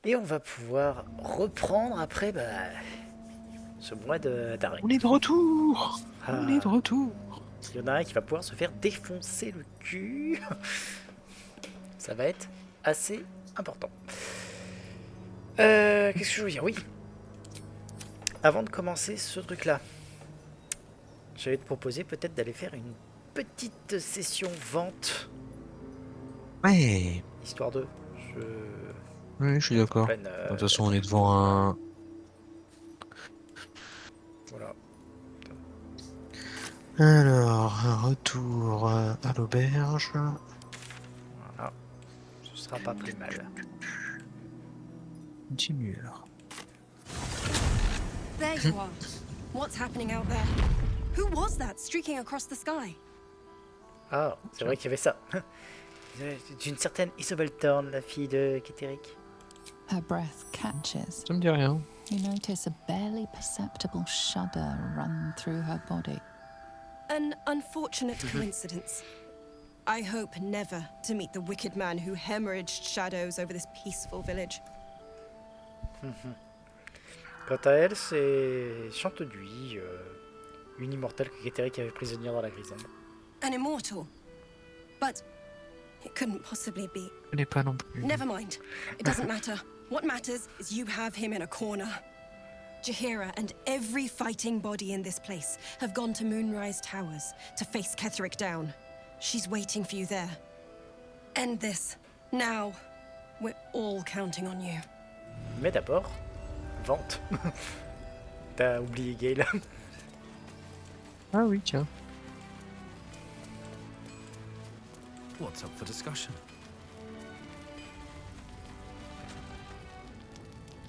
Et on va pouvoir reprendre après ce mois d'arrêt. On est de retour. On est de Ah, retour. il y en a un qui va pouvoir se faire défoncer le cul. Ça va être assez important. Qu'est-ce que je veux dire? Oui, avant de commencer ce truc-là, j'allais te proposer peut-être d'aller faire une petite session vente, Ouais. histoire de... Je... Oui, je suis On est en d'accord. pleine... De toute façon, on est devant un... Voilà. Alors, un retour à l'auberge. Voilà. Ce sera pas plus mal. Continue alors. There you are. What's happening out there? Who was that streaking across the sky? Ah, c'est vrai qu'il y avait ça. D'une certaine Isobel Thorne, la fille de Keterik. Her breath catches. Ça me dit rien. You notice a barely perceptible shudder run through her body. An unfortunate coincidence. I hope never to meet the wicked man who hemorrhaged shadows over this peaceful village. Quant à elle, c'est Chanteduy, une immortelle que Keterik avait prisonnière dans la grisande. An immortal. But it couldn't possibly be. Je connais pas non plus. Never mind. It doesn't matter. What matters is you have him in a corner. Jaheira and every fighting body in this place have gone to Moonrise Towers to face Ketherick down. She's waiting for you there. End this. Now. We're all counting on you. Mais d'abord, vente. T'as oublié Gale. Ah oui, tiens. What's up for discussion?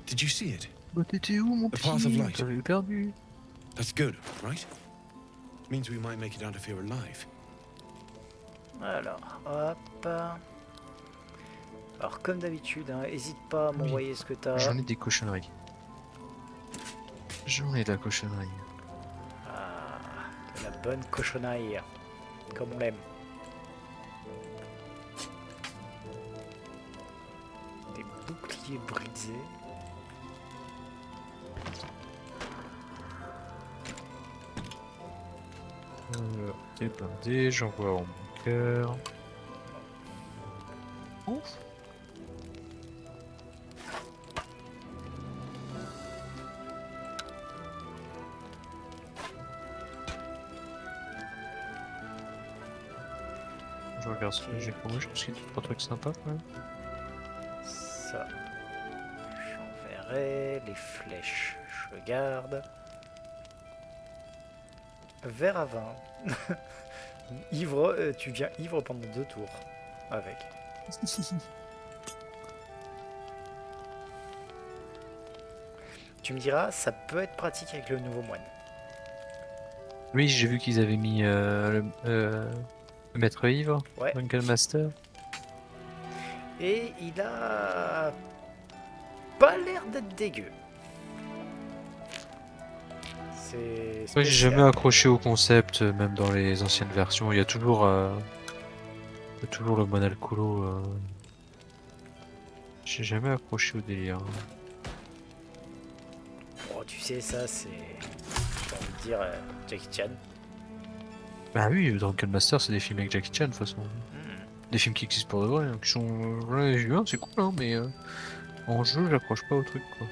Did you see it? Bah t'étais où, mon The path of petit? light. T'avais perdu. That's good, right? Means we might make it out of here alive. Alors, hop. Alors, comme d'habitude, hein, hésite pas à m'envoyer ce que t'as. J'en ai des cochonneries. J'en ai de la cochonnerie. Ah, de la bonne cochonaille, comme on l'aime. Des boucliers brisés. T'es blindé, j'envoie en bunker. Ouf. Je regarde ce que j'ai pour moi, je pense qu'il y a 2-3 trucs sympas quand même. Ça, j'enverrai. Les flèches, je garde. Verre à vin. Ivre, tu viens ivre pendant 2 tours. Avec. Tu me diras, ça peut être pratique avec le nouveau moine. Oui, j'ai vu qu'ils avaient mis le maître ivre, Ouais. Dungeon Master. Et il a pas l'air d'être dégueu. C'est Ouais, j'ai spécial. jamais accroché au concept, même dans les anciennes versions. Il y a toujours le moine alcoolo. J'ai jamais accroché au délire. Bon, tu sais, ça, c'est. J'ai envie de dire Jackie Chan. Bah oui, Drunken Master, c'est des films avec Jackie Chan de toute façon. Des films qui existent pour de vrai, hein, qui sont. Ouais, j'ai vu un, c'est cool, hein, mais en jeu, j'accroche pas au truc, quoi.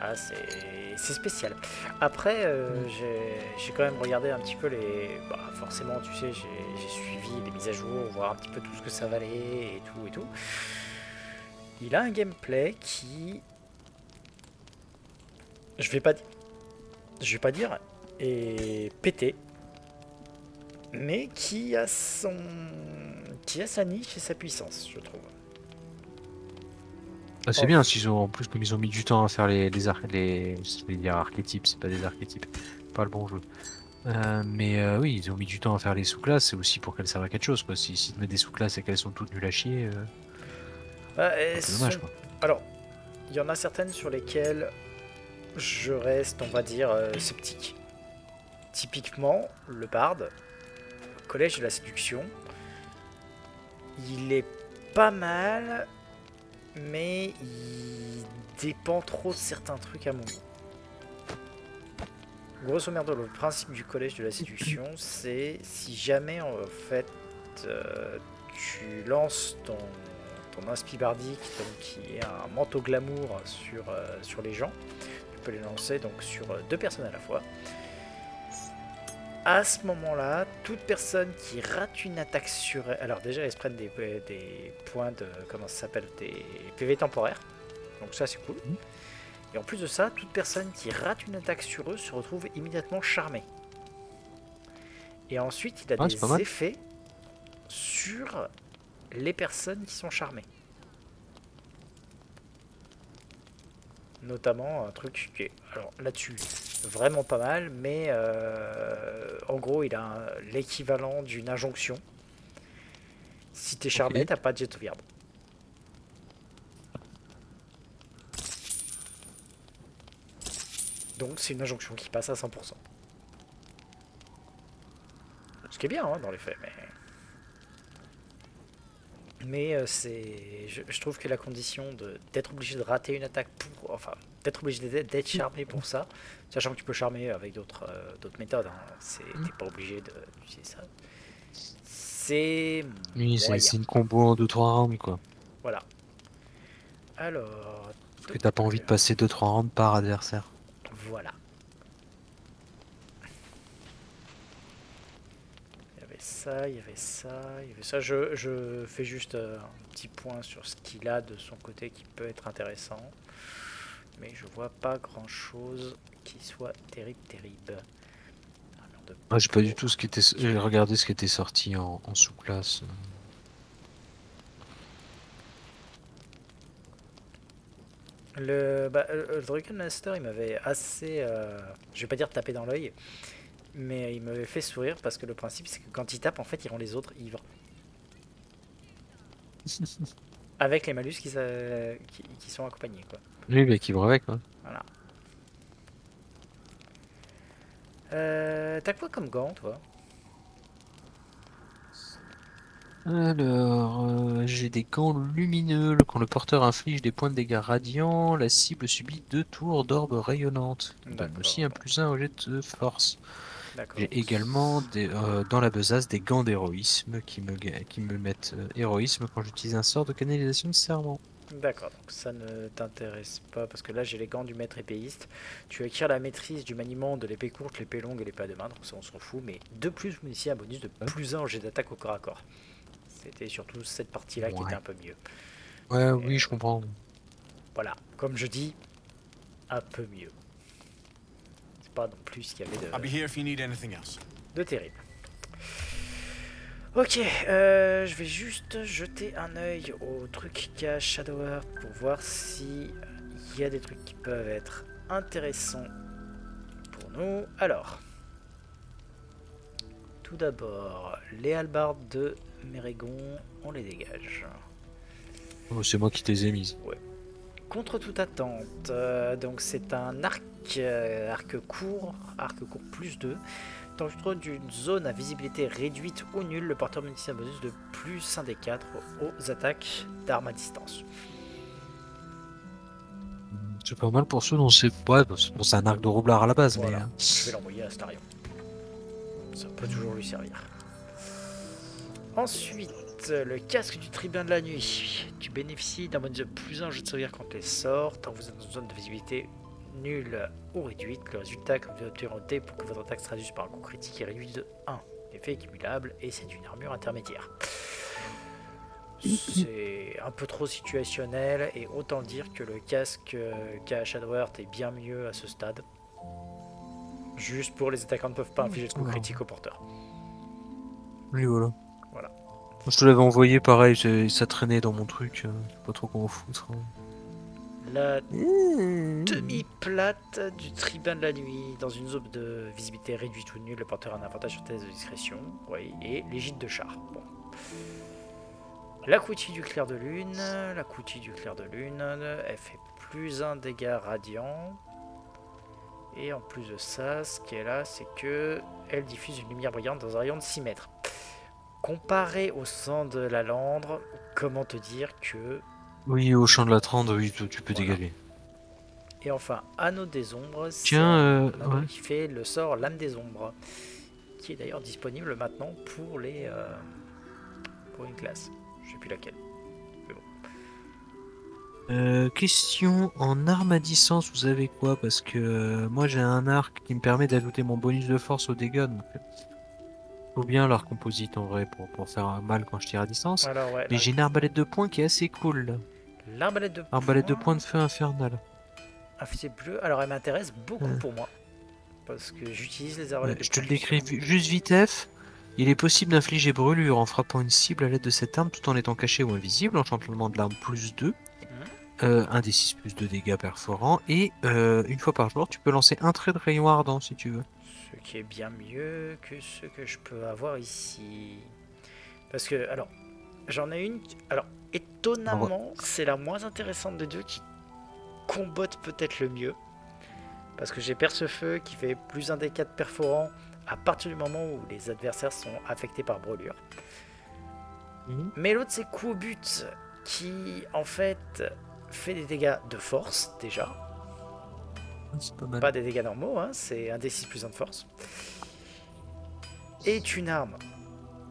Ah, c'est spécial. Après, j'ai quand même regardé un petit peu les. Bah, forcément, tu sais, j'ai suivi les mises à jour, voir un petit peu tout ce que ça valait et tout et tout. Il a un gameplay qui. Je vais pas dire est pété, mais qui a sa niche et sa puissance, je trouve. Ah, c'est Oh. bien, s'ils ont, en plus, comme ils ont mis du temps à faire je vais dire archétypes, c'est pas des archétypes, pas le bon jeu. Mais oui, ils ont mis du temps à faire les sous-classes, c'est aussi pour qu'elles servent à quelque chose, quoi. Si tu mets des sous-classes et qu'elles sont toutes nulles à chier, Bah, c'est dommage, quoi. Alors, il y en a certaines sur lesquelles je reste, on va dire, sceptique. Typiquement, le barde, le collège de la séduction, il est pas mal, mais il dépend trop de certains trucs à mon goût. Grosso merdo, le principe du collège de la séduction, c'est si jamais en fait tu lances ton inspi bardique, donc, qui est un manteau glamour sur les gens, tu peux les lancer donc sur 2 personnes à la fois. À ce moment-là, toute personne qui rate une attaque sur elle, alors déjà elles se prennent des points de, comment ça s'appelle, des PV temporaires, donc ça c'est cool. Et en plus de ça, toute personne qui rate une attaque sur eux se retrouve immédiatement charmée. Et ensuite, il a c'est pas mal. des effets sur les personnes qui sont charmées. Notamment un truc qui est, alors là-dessus, vraiment pas mal, mais en gros, il a l'équivalent d'une injonction. Si t'es charmé, Ok. t'as pas de jet de sauvegarde. Donc c'est une injonction qui passe à 100%. Ce qui est bien hein, dans les faits, mais je trouve que la condition d'être obligé de rater une attaque pour, enfin, d'être obligé d'être charmé pour ça, sachant que tu peux charmer avec d'autres méthodes, hein, t'es pas obligé d'utiliser ça. C'est Oui, moyen. c'est une combo en 2-3 rounds, quoi. Voilà. Alors. Parce que t'as pas envie de passer 2-3 rounds par adversaire. Voilà. Il y avait ça, il y avait ça, il y avait ça. Je fais juste un petit point sur ce qu'il a de son côté qui peut être intéressant. Mais je vois pas grand chose qui soit terrible. Moi, j'ai pas du tout j'ai regardé ce qui était sorti en sous-classe. Le Dragon Master, il m'avait assez, je vais pas dire tapé dans l'œil, mais il m'avait fait sourire parce que le principe c'est que quand il tape, en fait, il rend les autres ivres. Avec les malus qui sont accompagnés, quoi. Oui, mais qui va avec, quoi. Voilà. T'as quoi comme gant, toi? Alors, j'ai des gants lumineux. Quand le porteur inflige des points de dégâts radiants, la cible subit 2 tours d'orbe rayonnante. Ça donne aussi un +1 au jet de force. D'accord. J'ai également dans la besace des gants d'héroïsme qui me mettent héroïsme quand j'utilise un sort de canalisation de serment. D'accord, donc ça ne t'intéresse pas parce que là j'ai les gants du maître épéiste. Tu acquiers la maîtrise du maniement de l'épée courte, l'épée longue et l'épée à deux mains, donc ça on s'en fout, mais de plus vous initiez un bonus de +1 au jet d'attaque au corps à corps. C'était surtout cette partie-là qui était un peu mieux. Ouais, oui, je comprends. Voilà, comme je dis, un peu mieux. C'est pas non plus ce qu'il y avait I'll be here if you need anything else. de terrible. Ok, je vais juste jeter un œil au truc qu'a Shadower pour voir si il y a des trucs qui peuvent être intéressants pour nous. Alors, tout d'abord, les hallebardes de Mérégon, on les dégage. Oh, c'est moi qui te les ai mises. Ouais. Contre toute attente, donc c'est un arc court +2. Dans d'une zone à visibilité réduite ou nulle, le porteur bénéficie un bonus de +1 des 4 aux attaques d'armes à distance. C'est pas mal pour ceux dont c'est... Ouais, bon, c'est un arc de roublard à la base, Voilà, mais... je vais l'envoyer à Astarion. Ça peut toujours lui servir. Ensuite, le casque du tribun de la nuit. Tu bénéficies d'un bonus de +1 jeu de sauvegarde contre les sorts, tant que vous êtes dans une zone de visibilité nulle ou réduite. Le résultat que vous devez obtenir en dé pour que votre attaque se traduise par un coup critique est réduit de 1. Effet accumulable et c'est une armure intermédiaire. C'est un peu trop situationnel et autant dire que le casque qu'a Shadowheart est bien mieux à ce stade. Juste pour les attaquants ne peuvent pas infliger de coup critique au porteur. Oui, voilà. Voilà. Je te l'avais envoyé pareil, ça traînait dans mon truc. Pas trop comment foutre. La demi-plate du tribun de la nuit. Dans une zone de visibilité réduite ou nulle, le porteur a un avantage sur test de discrétion. Oui, et l'égide de char. Bon. La coutille du clair de lune. La coutille du clair de lune. Elle fait +1 dégâts radiants. Et en plus de ça, ce qu'elle a, c'est que elle diffuse une lumière brillante dans un rayon de 6 mètres. Comparé au sang de la Landre, comment te dire que Oui, au champ de la Trande, oui, tu peux Voilà. dégager. Et enfin, Anneau des Ombres, c'est Tiens, un anneau ouais. qui fait le sort Lame des Ombres, qui est d'ailleurs disponible maintenant pour une classe. Je sais plus laquelle. Mais bon. Question en arme à distance, vous avez quoi? Parce que moi j'ai un arc qui me permet d'ajouter mon bonus de force aux dégâts. Donc, faut bien l'arc composite en vrai pour faire mal quand je tire à distance. Alors ouais, Mais j'ai une arbalète de poing qui est assez cool là. l'arbalète de Arbalète de poing poing, de feu infernal. un fusil bleu. Alors elle m'intéresse beaucoup Euh, pour moi, parce que j'utilise les arbalètes ouais, de je te poing le décris justement. juste vitef. Il est possible d'infliger brûlure en frappant une cible à l'aide de cette arme tout en étant caché ou invisible. Enchantement de l'arme plus 2. Mhm. Un des 6 plus de dégâts perforants. Et une fois par jour, tu peux lancer un trait de rayon ardent si tu veux. Ce qui est bien mieux que ce que je peux avoir ici. Parce que, alors, j'en ai une. Alors, Alors, étonnamment, c'est la moins intéressante des deux qui combotte peut-être le mieux. Parce que j'ai Perce-Feu qui fait plus un des 4 perforants à partir du moment où les adversaires sont affectés par brûlure. mhm, Mais l'autre, c'est Coup au but qui, en fait, fait des dégâts de force déjà. c'est pas mal. Pas des dégâts normaux, hein, c'est un D6 plus 1 de force. Est une arme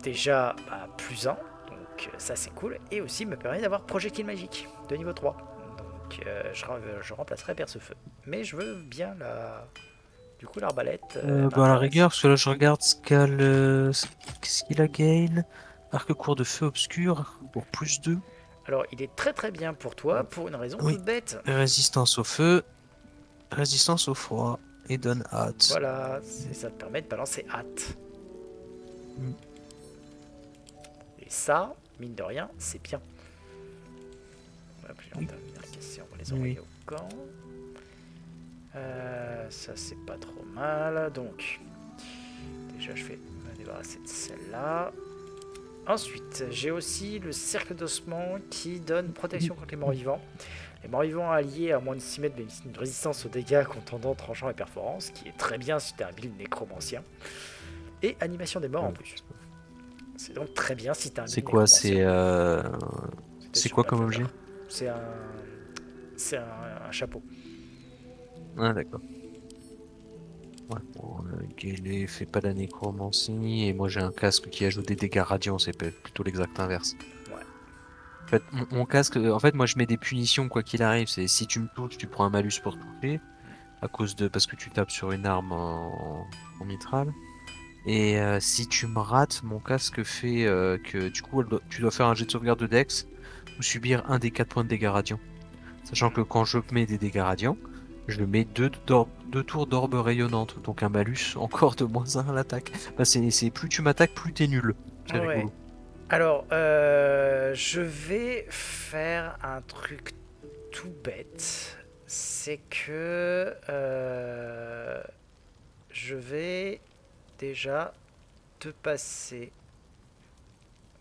déjà plus 1, donc ça c'est cool. Et aussi me permet d'avoir projectile magique de niveau 3. Donc je remplacerai Perce-Feu. Mais je veux bien du coup l'arbalète Bah à la m'intéresse. rigueur, parce que là je regarde ce qu'est-ce qu'il a Gale. Arc court de feu obscur pour plus 2. Alors il est très très bien pour toi pour une raison Oui. toute bête. Résistance au feu, résistance au froid et donne hâte. Voilà, ça te permet de balancer hâte. Mm. Et ça, mine de rien, c'est bien. Hop, on Oui. termine la question, on va les Oui. envoyer au camp. Ça c'est pas trop mal. Donc, déjà je vais me débarrasser de celle-là. Ensuite, j'ai aussi le cercle d'ossement qui donne protection contre les morts-vivants. Les morts-vivants alliés à moins de 6 mètres bénéficient d'une résistance aux dégâts contendant, tranchant et perforant, ce qui est très bien si tu as un build nécromancien. Et animation des morts en plus. C'est donc très bien si tu as un C'est build quoi? nécromancien. C'était C'est sur quoi comme Pathfinder. objet? C'est un, c'est un chapeau. Ah d'accord. Ouais, bon, Gale fait pas de la nécromancie et moi j'ai un casque qui ajoute des dégâts radiants, c'est plutôt l'exact inverse. Ouais. En fait, mon casque, en fait, moi je mets des punitions quoi qu'il arrive. C'est si tu me touches, tu prends un malus pour toucher, à cause de parce que tu tapes sur une arme en mitral. Et si tu me rates, mon casque fait que du coup, tu dois faire un jet de sauvegarde de Dex ou subir un des 4 points de dégâts radiants. Sachant que quand je mets des dégâts radiants, je mets deux tours d'orbe rayonnante, donc un malus encore de -1 à l'attaque. Bah, c'est plus tu m'attaques, plus t'es nul. C'est Ouais. rigolo. Alors, je vais faire un truc tout bête. C'est que je vais déjà te passer.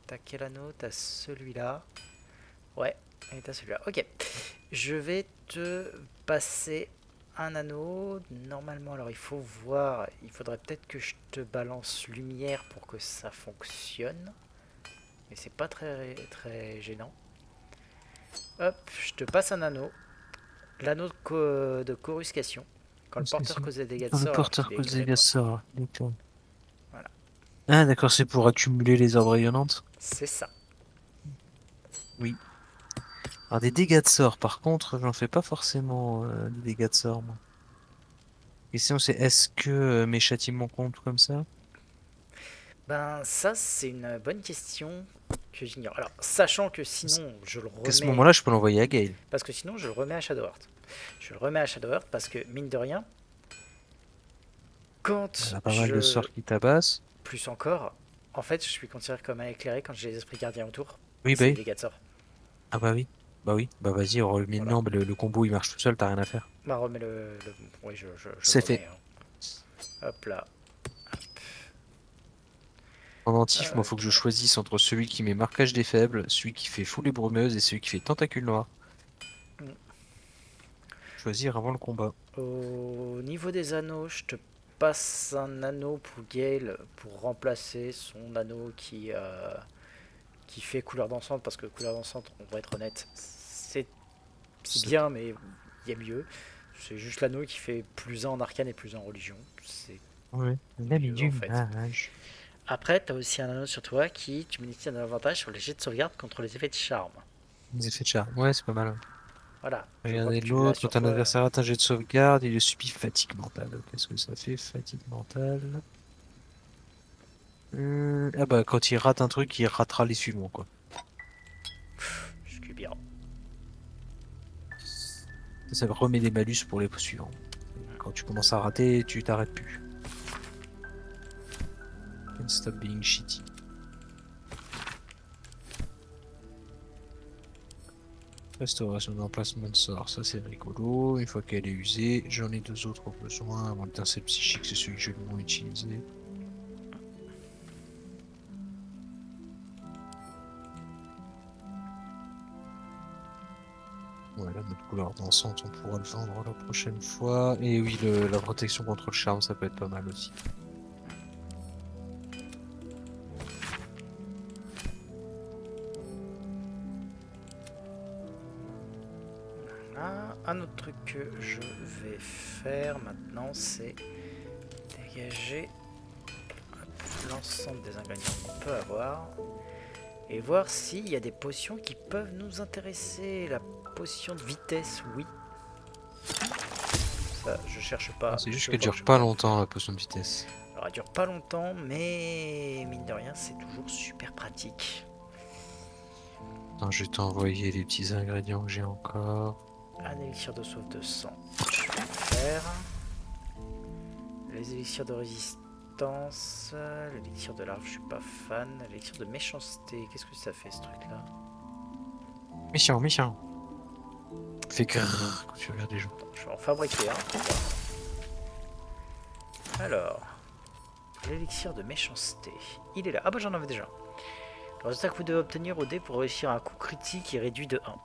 T'as quel anneau? T'as celui-là. Ouais, et t'as celui-là. Ok. Je vais te passer un anneau. Normalement, alors il faut voir. Il faudrait peut-être que je te balance lumière pour que ça fonctionne. Mais c'est pas très, très gênant. Hop, je te passe un anneau. L'anneau de coruscation. Quand le porteur cause des dégâts de Le sort alors porteur qu'il est cause éclairé dégâts par... sort. D'accord. Voilà, Ah d'accord, c'est pour accumuler les orbes rayonnantes. c'est ça. Oui. Alors des dégâts de sort, par contre, j'en fais pas forcément des dégâts de sort, moi. Question c'est est-ce que mes châtiments comptent comme ça? Ben ça c'est une bonne question que j'ignore. Alors sachant que sinon je le Qu'à ce remets... moment-là, je peux l'envoyer à Gale. Parce que sinon je le remets à Shadowheart. Je le remets à Shadowheart parce que mine de rien, Elle quand a pas mal de je... sorts qui tabassent. Plus encore, en fait je suis considéré comme un éclairé quand j'ai les esprits gardiens autour. Et Oui, bah c'est des oui. dégâts de sort. Ah bah oui. Bah oui. Bah vas-y, remets Voilà. non, mais le combo il marche tout seul, t'as rien à faire. Bah remets oui je le C'est fait. remets. Hop là. Pendentif, moi faut que je Ok. choisisse entre celui qui met marquage des faibles, celui qui fait foulée brumeuse et celui qui fait tentacule noir. Mm. Choisir avant le combat. Au niveau des anneaux, je te passe un anneau pour Gale pour remplacer son anneau qui fait couleur dansante parce que couleur dansante, on va être honnête, c'est bien, mais il y a mieux. C'est juste l'anneau qui fait plus 1 en arcane et plus 1 en religion. C'est Ouais, l'ami mieux, du en fait. mage. Après, t'as aussi un anneau sur toi qui tu bénéficies d'un avantage sur les jets de sauvegarde contre les effets de charme. Les effets de charme. Ouais, c'est pas mal. Voilà. Je vois Regardez que tu l'as l'autre, sur quand un toi. adversaire atteint un jet de sauvegarde, il subit fatigue mentale. Qu'est-ce que ça fait, fatigue mentale? Ah bah, quand il rate un truc, il ratera les suivants, quoi. Je suis bien. Ça remet des malus pour les suivants. Quand tu commences à rater, tu t'arrêtes plus. Can't stop being shitty. Restauration d'emplacement de sort, ça c'est rigolo. Une fois qu'elle est usée, j'en ai 2 autres au besoin. Mon étincelle psychique, c'est celui que je vais le moins utiliser. Voilà, notre couleur dansante, on pourra le vendre la prochaine fois. Et oui, la protection contre le charme, ça peut être pas mal aussi. Ah, un autre truc que je vais faire maintenant, c'est dégager l'ensemble des ingrédients qu'on peut avoir et voir s'il y a des potions qui peuvent nous intéresser. La potion de vitesse, oui. Ça, je cherche pas. C'est juste je qu'elle vois que dure je pas peux. longtemps, la potion de vitesse. Alors, elle dure pas longtemps, mais mine de rien, c'est toujours super pratique. Attends, je vais t'envoyer les petits ingrédients que j'ai encore. Un élixir de sauve de sang, je vais le faire. Les élixirs de résistance, l'élixir de larve, je suis pas fan. L'élixir de méchanceté, qu'est-ce que ça fait ce truc-là? Méchant, méchant. Fait grrr quand tu regardes les gens. Je vais en fabriquer un. Pour voir. Alors, l'élixir de méchanceté, il est là. Ah bah j'en avais déjà. Le résultat que vous devez obtenir au dé pour réussir un coup critique est réduit de 1.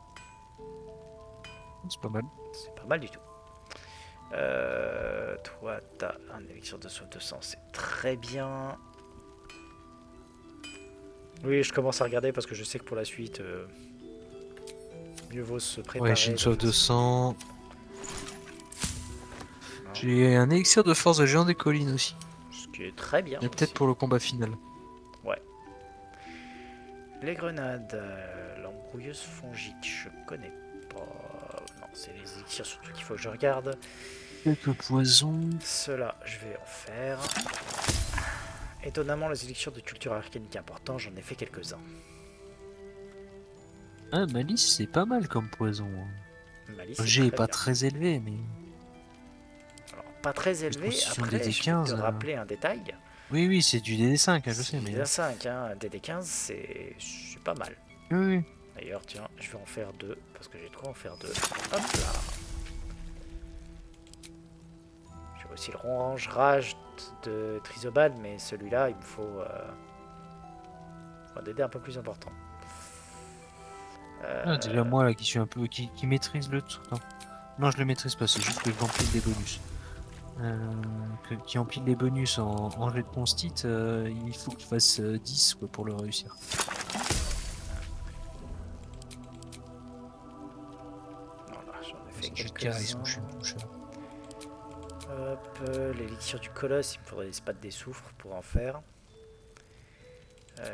C'est pas mal. C'est pas mal du tout. Toi, t'as un élixir de sauve de sang, c'est très bien. Oui, je commence à regarder parce que je sais que pour la suite, mieux vaut se préparer. Ouais, j'ai une sauve de sang. Non. J'ai un élixir de force de géant des collines aussi. Ce qui est très bien. Et peut-être aussi. pour le combat final. Ouais. Les grenades, l'embrouilleuse fongique, je connais pas. Non, c'est les élixirs surtout qu'il faut que je regarde. Quelques poisons. Ceux-là, je vais en faire. Étonnamment, les élixirs de culture arcanique importants, j'en ai fait quelques-uns. Ah, malice, c'est pas mal comme poison. Hein. Malice, c'est G est très pas bien. très élevé, mais. Alors, pas très élevé. Position Après, je vais DD15, te rappeler un détail. Oui, oui, c'est du DD5, hein, je sais, C'est mais. DD5, hein. DD15, c'est pas mal. Oui, oui. D'ailleurs, tiens, je vais en faire 2, parce que j'ai de quoi en faire 2. Hop là. J'ai aussi le ronge rage de Trisobal, mais celui-là, il me faut un DD un peu plus important. Ah, déjà moi là qui suis un peu. qui maîtrise le truc. Non, je le maîtrise pas, c'est juste que j'empile des bonus. Qui empile les bonus en jet de constit, il faut que je fasse 10 quoi, pour le réussir. Voilà, j'en ai fait C'est juste quelques-uns. ils sont bouchés. Hop, l'élixir du colosse, il me faudrait des spades des soufres pour en faire.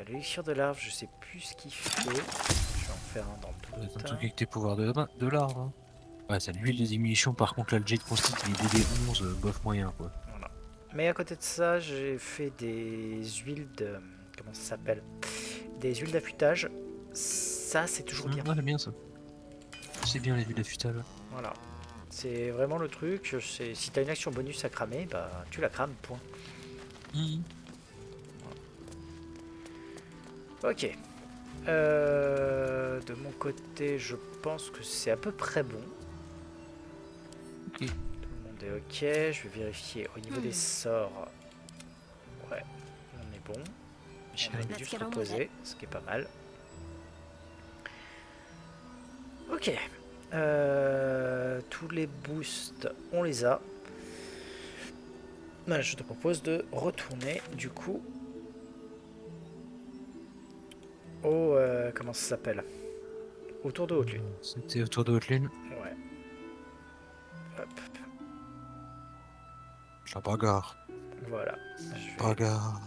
L'élixir de larve, je sais plus ce qu'il fait. Je vais en faire un dans Un tout. truc avec tes pouvoirs de l'arbre. Hein. Ouais, ça l'huile de diminution, par contre là le jet de constit il est DD11, bof moyen quoi. Voilà. Mais à côté de ça, j'ai fait des huiles de... Comment ça s'appelle? Des huiles d'affûtage. Ça, c'est toujours bien. Ouais, j'aime bien ça. C'est bien les huiles d'affûtage. Voilà. C'est vraiment le truc. Si t'as une action bonus à cramer, bah tu la crames, point. Ok. De mon côté, je pense que c'est à peu près bon. Ok. Tout le monde est ok. Je vais vérifier au niveau des sorts. Ouais, on est bon. On va juste reposer, ce qui est pas mal. Ok. Tous les boosts, on les a. Voilà, je te propose de retourner du coup au comment ça s'appelle, Autour de Haute-Lune. C'était autour de Haute-Lune. Ouais. Hop, La bagarre. voilà. Je vais Bagarre.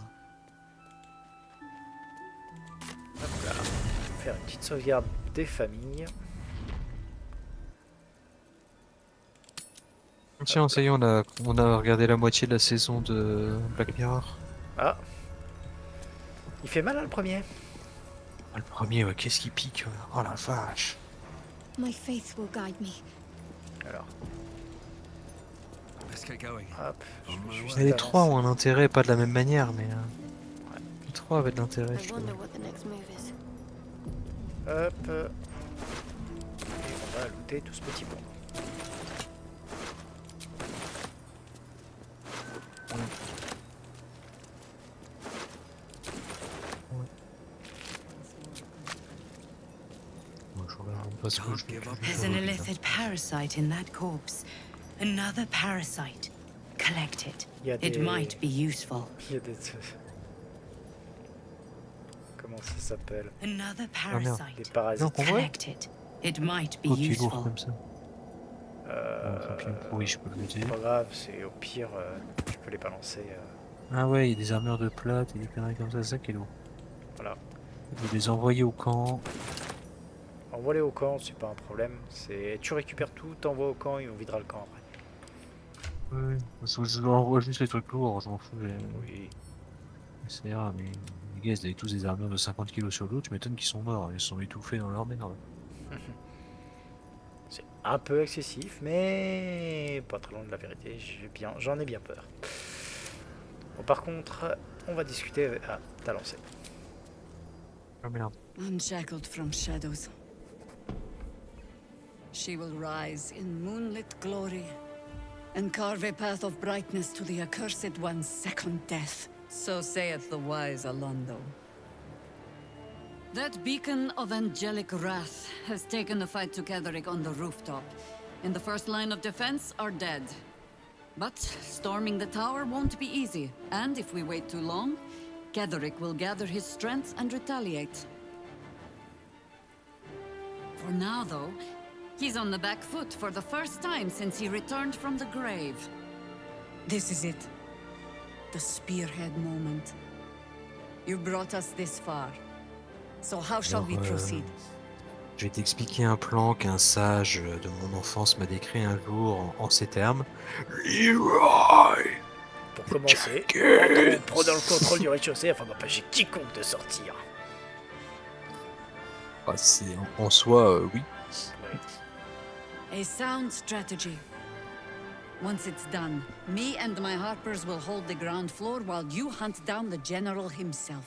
hop là, faire une petite sauvegarde des familles. Tiens, ça y est, on a regardé la moitié de la saison de Black Mirror. Ah, il fait mal, hein, le premier. Ah, le premier, ouais, qu'est-ce qui pique? Oh la vache. My faith will guide me. Alors, Let's get going. hop, je vais juste Mais les trois avancer. ont un intérêt, pas de la même manière, mais les trois avaient de l'intérêt, je I trouve. wonder what the next move is. Hop. Et on va looter tout ce petit pont. Moi, je regarde pas ce que Don't je give up. There's an illithid parasite in that corpse. Another parasite. Collect it. Il y a It des... might be useful. Il y a des... Comment ça s'appelle? Another Des parasite. parasites. Non, qu'on voit. Collect it. It might be Oh, qui est lourd useful. comme ça. Bon, ça me pourrit, je peux le jeter. C'est pas grave, c'est au pire, tu peux les balancer. Ah ouais, il y a des armures de plate et des conneries comme ça, c'est ça qui est lourd. Voilà. Il faut les envoyer au camp. Envoie-les au camp, c'est pas un problème. C'est tu récupères tout, t'envoies au camp et on videra le camp après. Ouais, parce que je leur envoie juste les trucs lourds, je m'en fous. Oui. C'est rare, mais les gars, ils avaient tous des armures de 50 kg sur l'eau, tu m'étonnes qu'ils sont morts, ils se sont étouffés dans leur merde. C'est un peu excessif, mais pas très loin de la vérité. J'en ai bien peur. Bon, par contre, on va discuter avec... Ah, t'as lancé. Oh merde. Unshackled from shadows. She will rise in moonlit glory and carve a path of brightness to the accursed one's second death. So saith the wise Alondo. That beacon of angelic wrath has taken the fight to Ketheric on the rooftop. In the first line of defense are dead. But storming the tower won't be easy, and if we wait too long, Ketheric will gather his strength and retaliate. For now, though, he's on the back foot for the first time since he returned from the grave. This is it. The spearhead moment. You brought us this far. So how shall we Alors, proceed? Je vais t'expliquer un plan qu'un sage de mon enfance m'a décrit un jour en ces termes. Leroy! Pour commencer, prenons le contrôle du rez-de-chaussée afin d'empêcher quiconque de sortir. Ah, en soi, oui. Oui. A sound strategy. Once it's done, me and my Harpers will hold the ground floor while you hunt down the general himself.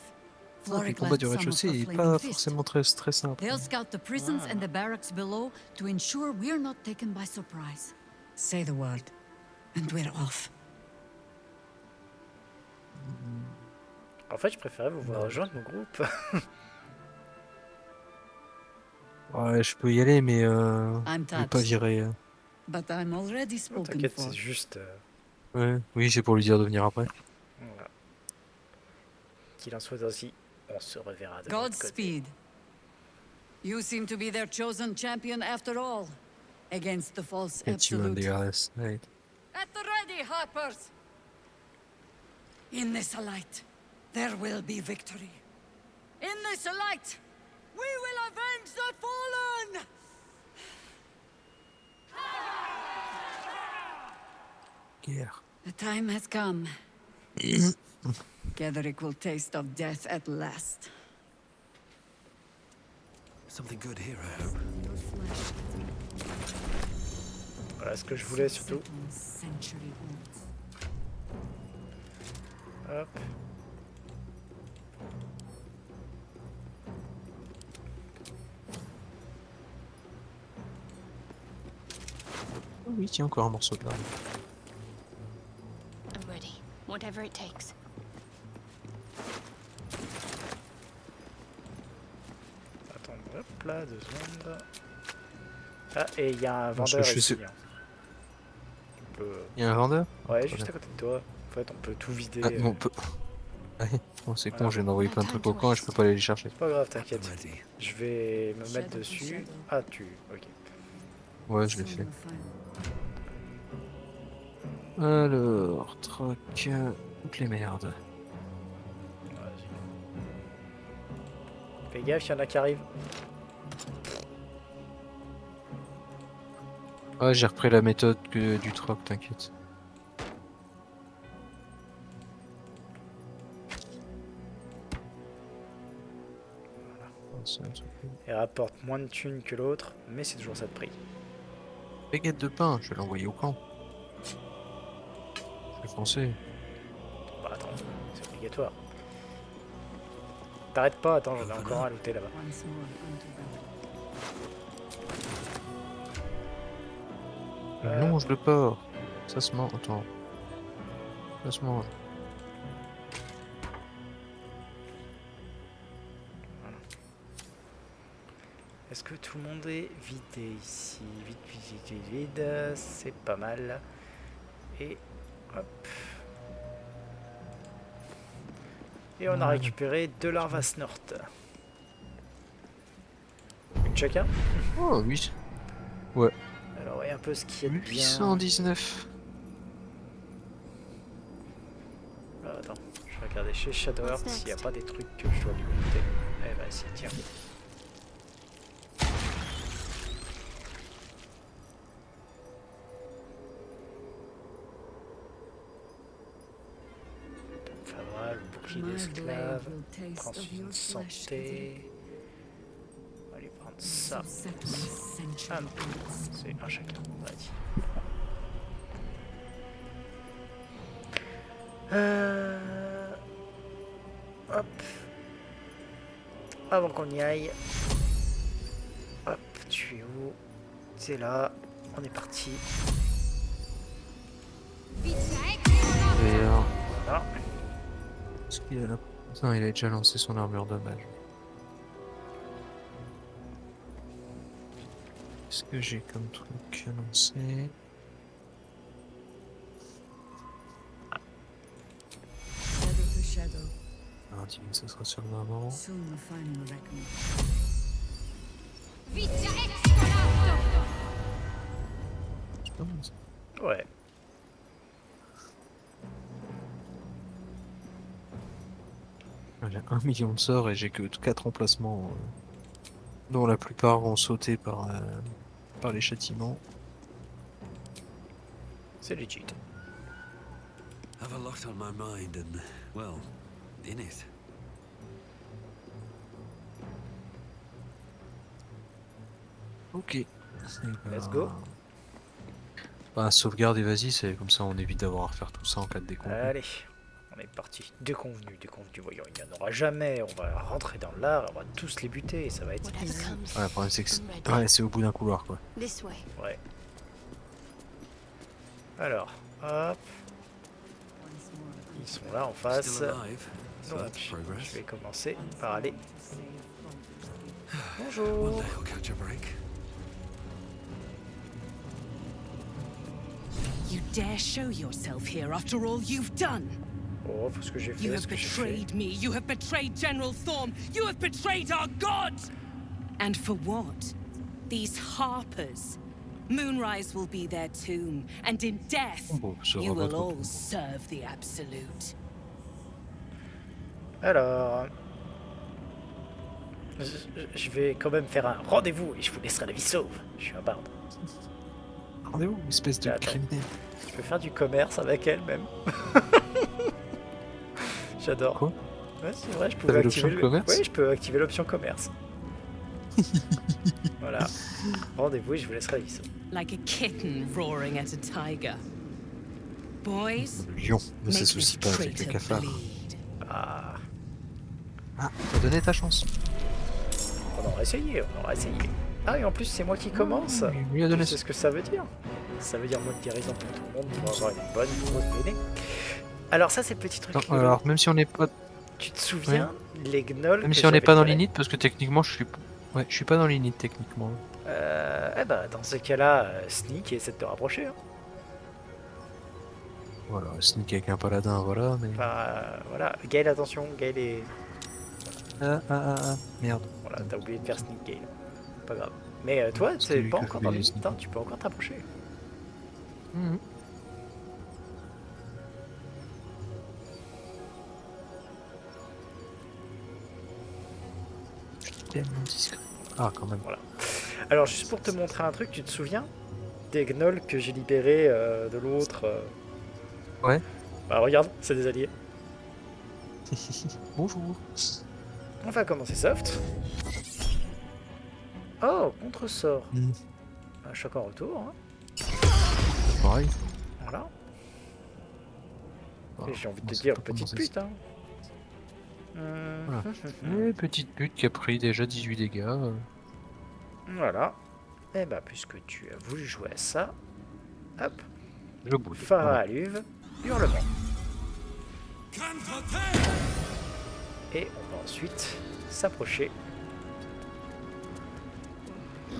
Le Floric combat left du some of rez-de-chaussée her est flaming pas fist. forcément très simple. They'll scout the prisons and the barracks below to ensure we're not taken by surprise. Say the word, and we're off. En fait, je préférais vous voir rejoindre mon groupe. Ouais, je peux y aller, mais I'm je vais pas touched, virer. but I'm already Non, spoken t'inquiète, for. c'est juste... Ouais, oui, c'est pour lui dire de venir après. voilà. Qu'il en soit ainsi, on se reverra de l'autre côté. Godspeed. You seem to be their chosen champion after all, against the false Get you on absolute. the other side. At the ready, Harpers! In this light, there will be victory. In this light, we will avenge the fallen! Guerre. The time has come. Ketheric will taste of death at last. Something good here, I hope. Your flesh Voilà ce que je voulais surtout. century old. Hop. Oh oui, tiens, encore un morceau de lame. I'm ready. Whatever it takes. Attends, hop là, 2 secondes. Ah, et il y a un Non, vendeur je ici. sais- Hein. On peut... Il y a un vendeur? Ouais, Très juste bien. à côté de toi. En fait, on peut tout vider. Ah, bon, on peut... Ouais, bon, c'est Voilà. con, je viens d'envoyer plein de trucs au camp et je peux pas aller les chercher. C'est pas grave, t'inquiète. Ready. Je vais me mettre dessus. Ah, ok. Ouais, je l'ai fait. Alors, troc, toutes les merdes. Vas-y. Fais gaffe, il y en a qui arrivent. Ouais, j'ai repris la méthode du troc, t'inquiète. Oh, c'est un truc. Elle rapporte moins de thunes que l'autre, mais c'est toujours ça de prix. Baguette de pain, je vais l'envoyer au camp. Je vais foncer. Bah attends, c'est obligatoire. T'arrêtes pas, attends, j'en ai encore un à looter là-bas. Longe le porc. Ça se mange. Attends. Ça se mange. Est-ce que tout le monde est vidé ici? Vide. C'est pas mal. Et hop. Et on a récupéré de l'Arvasnort. Une chacun? Oh oui. Alors voyez un peu ce qui est bien. 819. Ah, attends, je vais regarder chez Shadowheart s'il n'y a pas des trucs que je dois lui monter. Eh ben si, tiens. Favorable, bouclier d'esclave, transfusion de santé. On va lui prendre ça. Ah non, c'est un chacun. Vas-y. Hop. Avant qu'on y aille. Hop, tu es où? C'est là. On est parti. D'ailleurs, Voilà. est-ce qu'il a là? Non, il a déjà lancé son armure dommage. Qu'est-ce que j'ai comme truc à lancer? Ah, dis ça sera sur le moment. C'est pas mal ça. Ouais. J'ai 1 million de sorts et j'ai que 4 emplacements, dont la plupart vont sauter par les châtiments. C'est legit. Have a lot on my mind and, well, in it. Ok. Let's go. Bah, sauvegarde et vas-y, c'est comme ça on évite d'avoir à refaire tout ça en cas de décompte. Allez, on est parti. Déconvenu. Voyons, il n'y en aura jamais. On va rentrer dans l'art, on va tous les buter et ça va être Whatever easy. comes, Ouais, le problème c'est que I'm ready. ouais, c'est au bout d'un couloir quoi. This way. Ouais. Alors, hop, ils sont là en face. Still alive, so Donc, that's je progress. vais commencer par aller. One Bonjour. day I'll catch a break. You dare show yourself here after all you've done? Oh, parce que j'ai You fait have ce que j'ai fait. betrayed me. You have betrayed General Thorm. You have betrayed our gods. And for what? These harpers. Moonrise will be their tomb, and in death, Bon, ça you va will trop. all serve the Absolute. Alors, je vais quand même faire un rendez-vous et je vous laisserai la vie sauve. Je suis un barde. Rendez-vous, espèce de Attends. criminel. Je peux faire du commerce avec elle même. J'adore. Quoi? Ouais, c'est vrai, je T'avais pouvais l'option activer de commerce? Oui, je peux activer l'option commerce. Voilà. Rendez-vous et je vous laisserai la vie sauve. Like a kitten roaring at a tiger. Boys, Le lion ne make s'associe this pas avec le traitor cafard. bleed. Ah, Ah, t'as donné ta chance. on aura essayé, Ah, et en plus, c'est moi qui commence. Il lui a donné Tu sais ce que ça veut dire? Ça veut dire mode guérison pour tout le monde pour avoir une bonne grosse mêlée. Alors ça, c'est le petit truc Non, rigolo. alors même si on n'est pas, Tu te souviens les gnolls même que si on n'est j'avais pas dans tirés l'init, parce que techniquement je suis pas dans l'init techniquement. Eh ben, dans ce cas-là, sneak et essaie de te rapprocher. Hein. Voilà, sneak avec un paladin, voilà, mais... Enfin, voilà. Gale, attention, Gale est... Merde. Voilà, t'as oublié de faire sneak Gale. Pas grave. Mais toi, C'était t'es lui pas que encore je dans voulais les limites, sneaker. hein, tu peux encore t'approcher. Mhm. Tellement discret. Ah, quand même. Alors, juste pour te montrer un truc, tu te souviens des gnolls que j'ai libérés de l'autre Ouais. Bah regarde, c'est des alliés. Bonjour. On va commencer soft. Oh, contre-sort. Un choc en retour. Hein. Pareil. Voilà. Ah, Et j'ai envie de on te sait dire, pas petite comment ça pute. Hein. Voilà. Petite pute qui a pris déjà 18 dégâts. Voilà. Et bah, puisque tu as voulu jouer à ça, hop, Je bouge. phare Voilà. à luve, hurlement. Et on va ensuite s'approcher.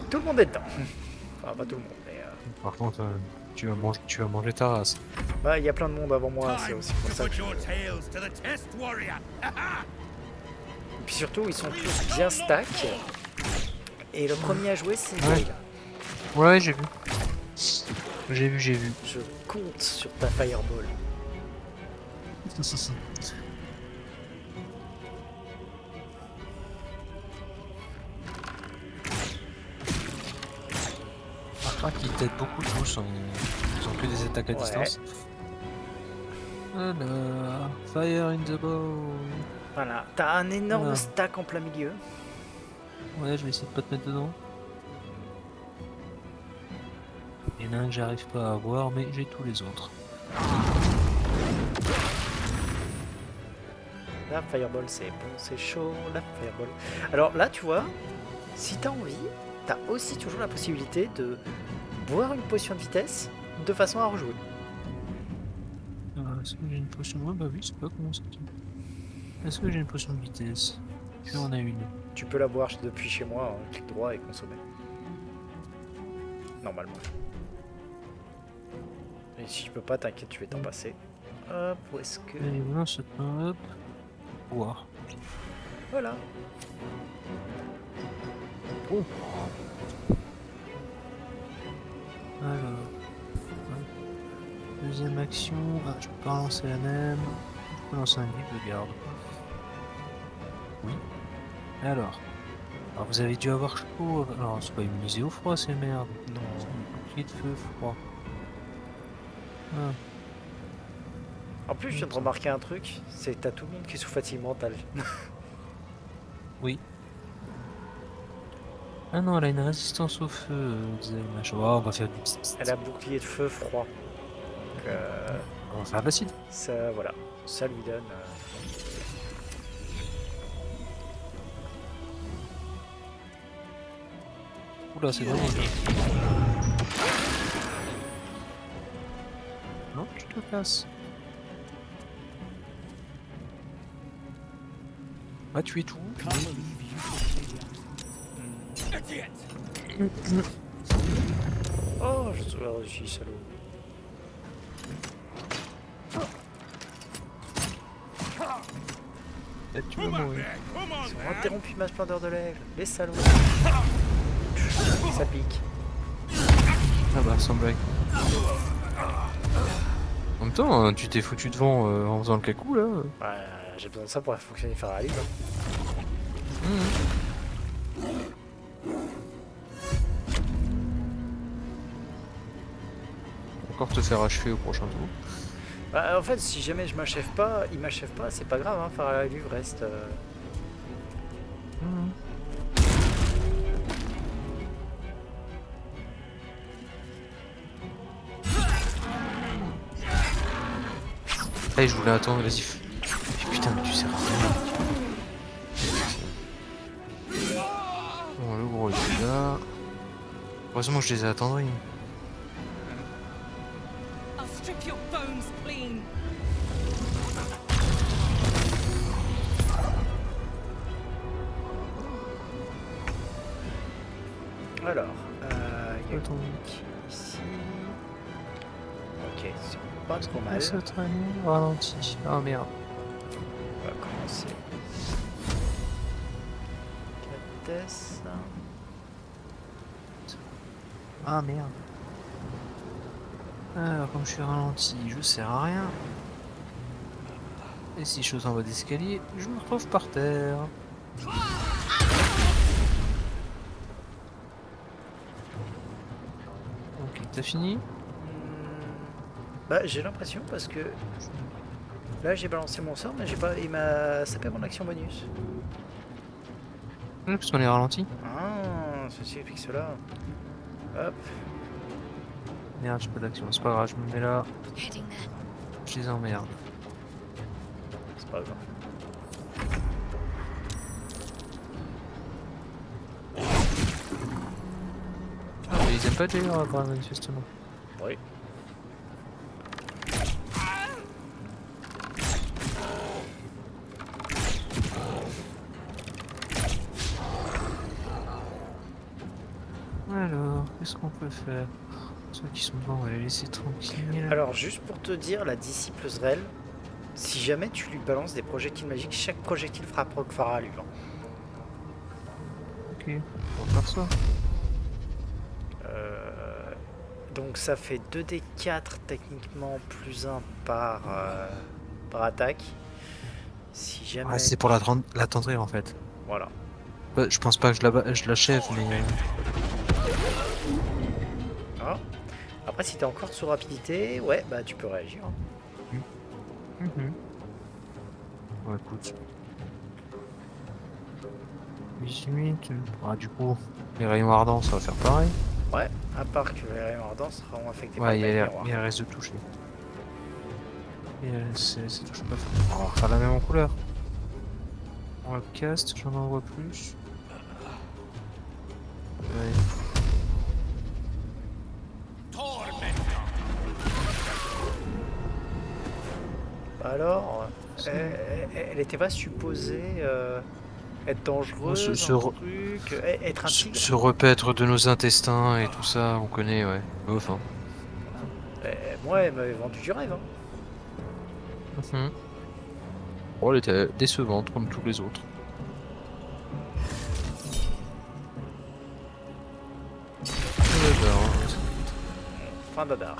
Tout le monde est dedans. Enfin, pas tout le monde, mais... Par contre, tu vas manger ta race. Bah, il y a plein de monde avant moi, c'est aussi pour ça que... Et puis surtout, ils sont tous bien stack. Et le premier à jouer, c'est Ouais. Gale. Ouais, j'ai vu. J'ai vu. Je compte sur ta fireball. Par contre, ils t'aident beaucoup tous. Ils ont que des attaques à Ouais. distance. Alors, fire in the bow. Voilà, t'as un énorme Voilà. stack en plein milieu. Ouais, je vais essayer de pas te mettre dedans. Il y en a un que j'arrive pas à avoir, mais j'ai tous les autres. La fireball, c'est bon, c'est chaud, la fireball. Alors là, tu vois, si t'as envie, t'as aussi toujours la possibilité de boire une potion de vitesse de façon à rejouer. Est-ce que j'ai une potion? Ouais, bah oui, c'est pas comment ça. Est-ce que j'ai une potion de vitesse? Tu en as une. Tu peux la boire depuis chez moi, hein, clic droit et consommer. Normalement. Et si je peux pas, t'inquiète, tu vais t'en passer. Hop, où est-ce que... Allez, voilà, ça te hop. Boire. Voilà. Oh. Alors. Ouais. Deuxième action. Ah, je peux pas lancer la même. Je peux lancer un livre de garde. Oui. Alors. Alors vous avez dû avoir chaud. Alors c'est pas immunisé au froid ces merdes. Non. C'est un bouclier de feu froid. Ah. En plus, je viens de remarquer un truc, c'est que t'as tout le monde qui est sous fatigue mentale. Oui. Ah non, elle a une résistance au feu, disait machin. Oh, on va faire du pss, pss, Elle a bouclier de feu froid. Donc, on va faire de l'acide. ça, voilà, ça lui donne... Oula, c'est vraiment bien. Non, tu te casses. Ah, tu es tout. Oh, je suis salaud. Peut-être tu vas mourir. Ils ont interrompu ma splendeur de l'aigle, les salauds. Ça pique. Ah bah, sans blague. En même temps, hein, tu t'es foutu devant en faisant le cacou là. Bah, j'ai besoin de ça pour fonctionner faire la ligne. Encore te faire achever au prochain tour. Bah, en fait, si jamais je m'achève pas, il m'achève pas, c'est pas grave, hein, faire la live reste... Allez, je voulais attendre, vas-y. Putain, mais tu sers à rien. Bon, le gros il est là. Heureusement, je les ai attendris. I'll strip your bones clean. Alors, il y a Attends. qui ici. Ok, c'est pas trop mal. Ce train ralenti. Oh merde. On va commencer. 4S. Ah merde. Alors comme je suis ralenti, je sers à rien. Et si je saute en bas d'escalier, je me retrouve par terre. Ok, t'as fini? Bah j'ai l'impression parce que là j'ai balancé mon sort mais j'ai pas. Il m'a sapé mon action bonus. Oui, parce qu'on est ralenti. Ah, ceci explique cela. Hop. Merde, j'ai pas d'action, c'est pas grave, je me mets là, Heading there. je les emmerde. C'est pas grave. Ah, mais ils aiment pas les là manifestement. Oui. Alors, qu'est-ce qu'on peut faire? Ceux qui sont devant, on va les laisser tranquilles. Alors juste pour te dire, la disciple Zrel, si jamais tu lui balances des projectiles magiques, chaque projectile fera lui. Ok, on va faire ça. Donc ça fait 2d4 techniquement plus 1 par attaque. Si jamais... Ah, c'est pour l'attendrir en fait. Voilà. Bah, je pense pas que je l'achève, mais... Ah. Après si t'es encore sous rapidité, ouais, bah tu peux réagir. Bon, écoute. 18... Ah, du coup, les rayons ardents, ça va faire pareil. Ouais, à part que les rayons ardents seront affectés par Ouais, le il miroir. reste de toucher. Et ça touche pas. On va refaire la même en couleur. On va cast, j'en envoie plus. Ouais. Bah alors, elle était pas supposée être dangereuse, un truc, être un tigre. Se repaître de nos intestins et tout ça, on connaît, ouais. Bof, hein. Moi, elle m'avait vendu du rêve. Hein. Mhm. Oh, elle était décevante comme tous les autres. Fin d'adar.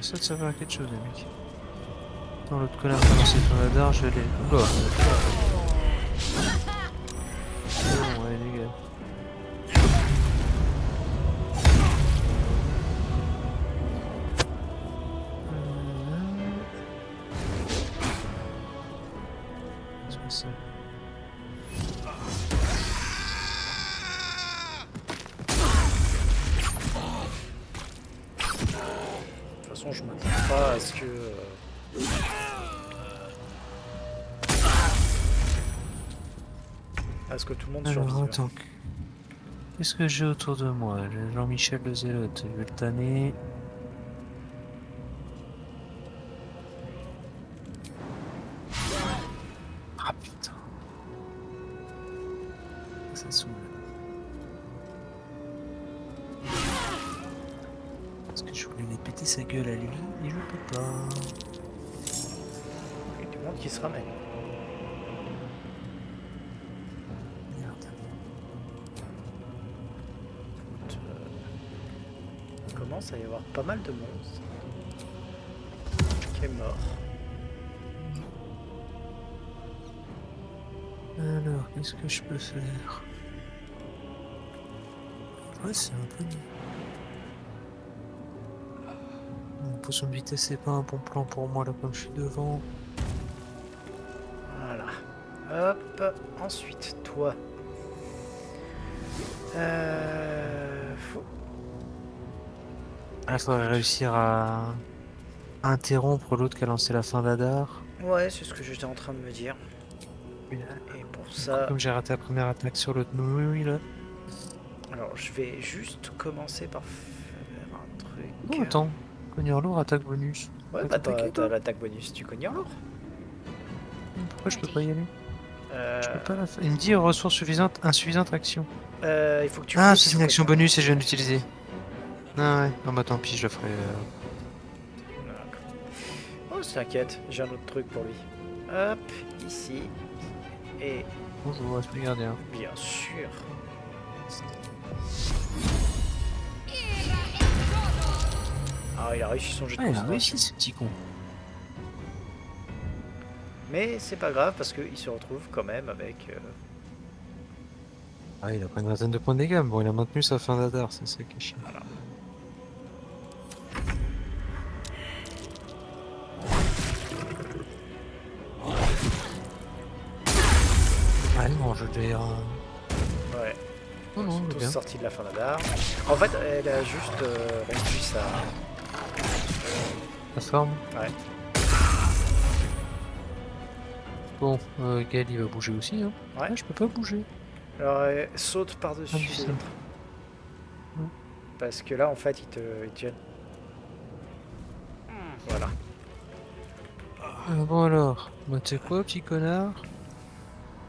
Ça te servira à quelque chose, les mecs. Attends, l'autre connard qui a lancé son radar, je vais aller. Oula! Bon, ouais, les gars. Qu'est-ce que c'est? De toute façon, je m'attends pas à ce que... à ce que tout le monde Alors, survive. attends. Qu'est-ce que j'ai autour de moi? J'ai Jean-Michel le Zélote, je vais le tanner. Ah putain. Ça saoule. Parce que je voulais lui péter sa gueule à lui et je peux pas. Il y a du monde qui se ramène. Merde. Écoute, il commence à y avoir pas mal de monstres qui est mort. Alors, qu'est-ce que je peux faire? Ouais, c'est un peu... Une potion de vitesse, c'est pas un bon plan pour moi, là, comme je suis devant. Voilà. Hop. Ensuite, toi. Faut... Il faudrait réussir à interrompre l'autre qui a lancé la fin d'Adar. Ouais, c'est ce que j'étais en train de me dire. Et pour ça... Comme j'ai raté la première attaque sur l'autre oui là. Alors, je vais juste commencer par faire un truc... Oh, attends. Cogneur lourd, attaque bonus. Ouais, T'as bah attaqué, t'as toi l'attaque bonus, tu connais alors Pourquoi je peux pas y aller? Je euh, peux pas la faire. Il me dit ressources suffisantes, insuffisante action. il faut que tu Ah, cliques c'est sur une action quelqu'un. bonus et je viens d'utiliser. Ah ouais, non bah tant pis, je le ferai. Oh, t'inquiète, j'ai un autre truc pour lui. Hop, ici. Et Bonjour, esprit gardien. bien sûr. Ah, il a réussi son jet de Ah, il a concentration. réussi ce petit con. Mais c'est pas grave parce qu'il se retrouve quand même avec... Ah, il a pris une vingtaine de points de dégâts, mais bon, il a maintenu sa fin d'adar, c'est ça qui est chiant. Voilà. Ah non, je vais... Ouais, Non, ils non, sont je veux tous bien. sortis de la fin d'Adar. En fait, elle a juste rompu sa... La forme. Ouais. Bon, Gaël, il va bouger aussi, hein. Ouais. Ah, je peux pas bouger. Alors, elle saute par-dessus les Impossible. autres. Ouais. Parce que là, en fait, il te gêne. Voilà. Bon alors, bah tu sais quoi, petit connard?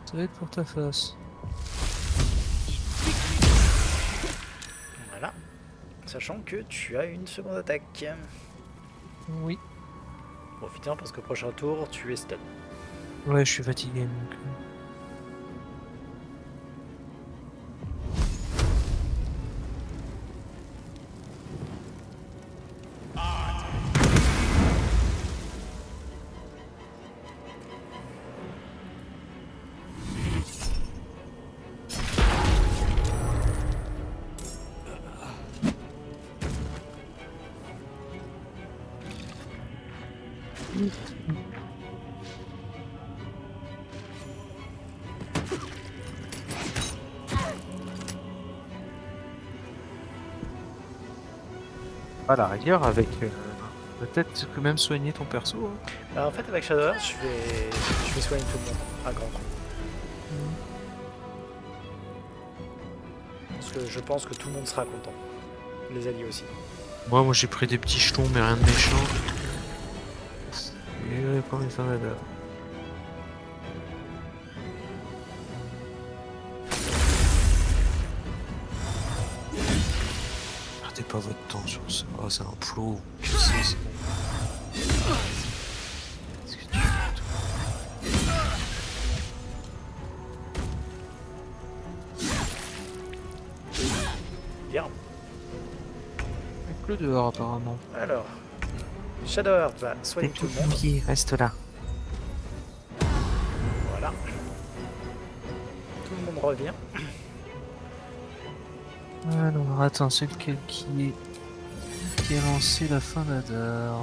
Ça va être pour ta face. Voilà. Sachant que tu as une seconde attaque. Oui. Profite-en parce que prochain tour, tu es stun. Ouais, je suis fatigué, donc... À la rigueur, avec... peut-être que même soigner ton perso, hein. Bah, en fait, avec Shadowheart, je vais soigner tout le monde à grand coup. Parce que je pense que tout le monde sera content. Les alliés aussi. Moi j'ai pris des petits jetons, mais rien de méchant. Et je vais prendre une fin d'adar. Perdez pas votre temps sur ça. Oh, c'est un plot. Je sais, c'est bon. Qu'est-ce que tu fais, toi? Bien. Avec le dehors, apparemment. Alors, Shadowheart va soigner tout le monde. Reste là. Voilà. Tout le monde revient. Alors, attends, c'est lequel qui a lancé la fin d'Adar?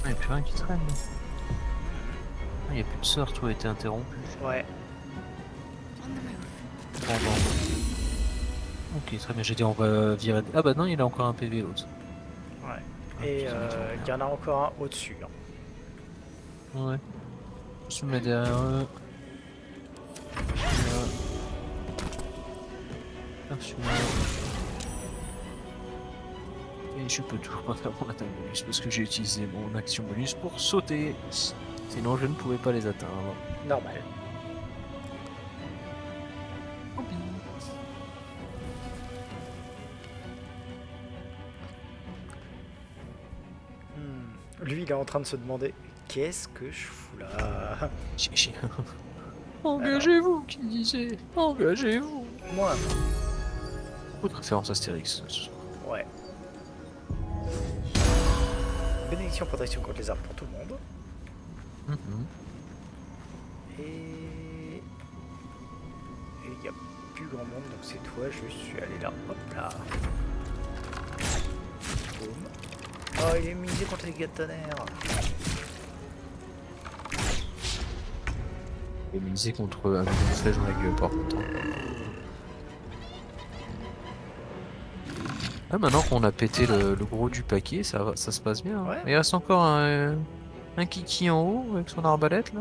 Il n'y a plus rien qui traîne. Il n'y a plus de sort, tout a été interrompu. Ouais. Bon, bon. Ok, très bien, j'ai dit on va virer... Ah bah non, il a encore un PV l'autre. Ouais. Et putain, il y en a encore un au-dessus. Hein. Ouais. Je me mets derrière eux. Celui-là. Faire celui-là. Et je peux toujours pas faire mon attaque bonus parce que j'ai utilisé mon action bonus pour sauter. Sinon je ne pouvais pas les atteindre. Normal. Tant pis. Lui, il est en train de se demander qu'est-ce que je fous là. J'ai- Engagez-vous, qui disait. Engagez-vous. Moi, Autre référence Astérix. ouais. Bénédiction protection contre les armes pour tout le monde. Mhm. Et il n'y a plus grand monde, donc c'est toi, je suis allé là. Hop là. Boum. Oh, il est misé contre les gars de tonnerre. Et misé contre un coup de flèche dans la gueule par contre. Ah, maintenant qu'on a pété le gros du paquet, ça se passe bien. Hein. Ouais. Il reste encore un kiki en haut avec son arbalète là.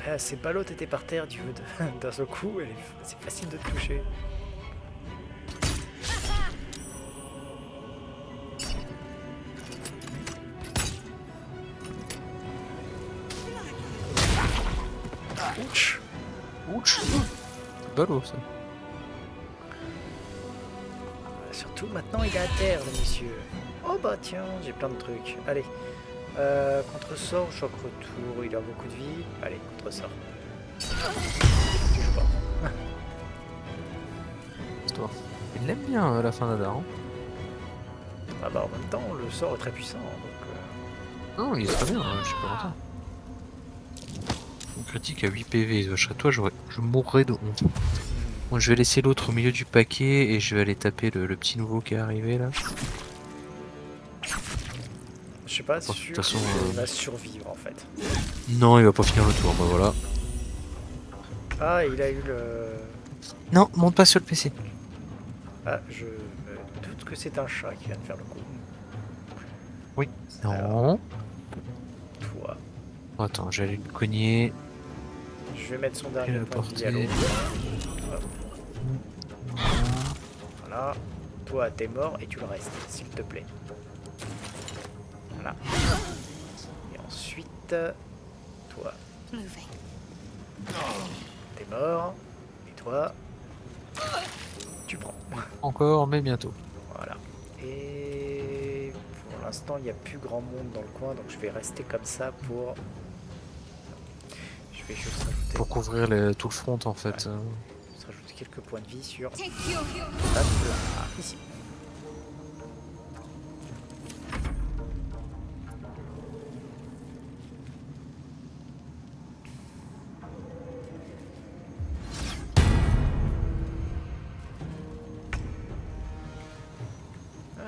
Ah, ces ballottes étaient par terre d'un seul coup, c'est facile de te toucher. ballot ça. Surtout maintenant il est à terre, le monsieur. Oh bah tiens, j'ai plein de trucs. Allez. Contre-sort ou choc retour, il a beaucoup de vie. Allez, contre-sort. Toujours pas. Histoire. Il l'aime bien la fin d'Adar. Hein. Ah bah en même temps, le sort est très puissant. Donc, Non, il est très bien, je suis pas content. Mon critique à 8 PV, je serais toi, je mourrais de honte. Bon, je vais laisser l'autre au milieu du paquet et je vais aller taper le petit nouveau qui est arrivé là. je suis pas de sûr toute façon, qu'il va survivre en fait. Non, il va pas finir le tour, bah voilà. Ah, il a eu le... Non, monte pas sur le PC. Ah, je me doute que c'est un chat qui vient de faire le coup. Oui. Non. Alors. Toi. Attends, j'allais le cogner. Je vais mettre son dernier la point de vie portée. à l'eau. Hop. Voilà. Toi, t'es mort et tu le restes, s'il te plaît. Voilà. Et ensuite, toi, Moving. t'es mort. Et toi, tu prends. Encore, mais bientôt. Voilà. Et pour l'instant, il n'y a plus grand monde dans le coin, donc je vais rester comme ça pour... Je vais juste rajouter, Pour couvrir tout le front en fait. juste rajouter quelques points de vie sur... Take your Hop là, ici.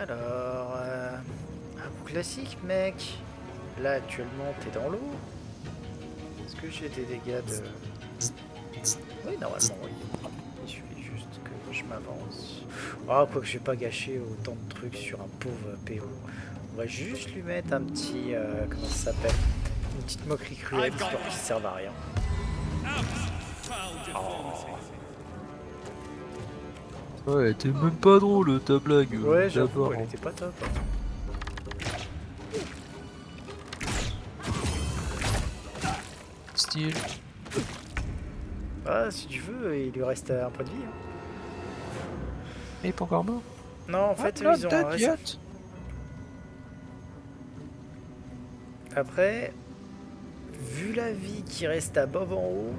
Alors, un coup classique, mec. Là, actuellement, t'es dans l'eau. Est-ce que j'ai des dégâts de... Oui, normalement, oui. Il suffit juste que je m'avance. Ah, quoi que je vais pas gâcher autant de trucs sur un pauvre PO. On va juste lui mettre un petit... comment ça s'appelle? Une petite moquerie cruelle, histoire qu'il serve à rien. Ouais, t'es même pas drôle ta blague. Ouais, j'avoue, d'abord. elle était pas top. Hein. Style. Ah, si tu veux, il lui reste un point de vie. Hein. Il est pas encore mort. Non, en fait, ils ont un reste. Après, vu la vie qui reste à Bob en haut,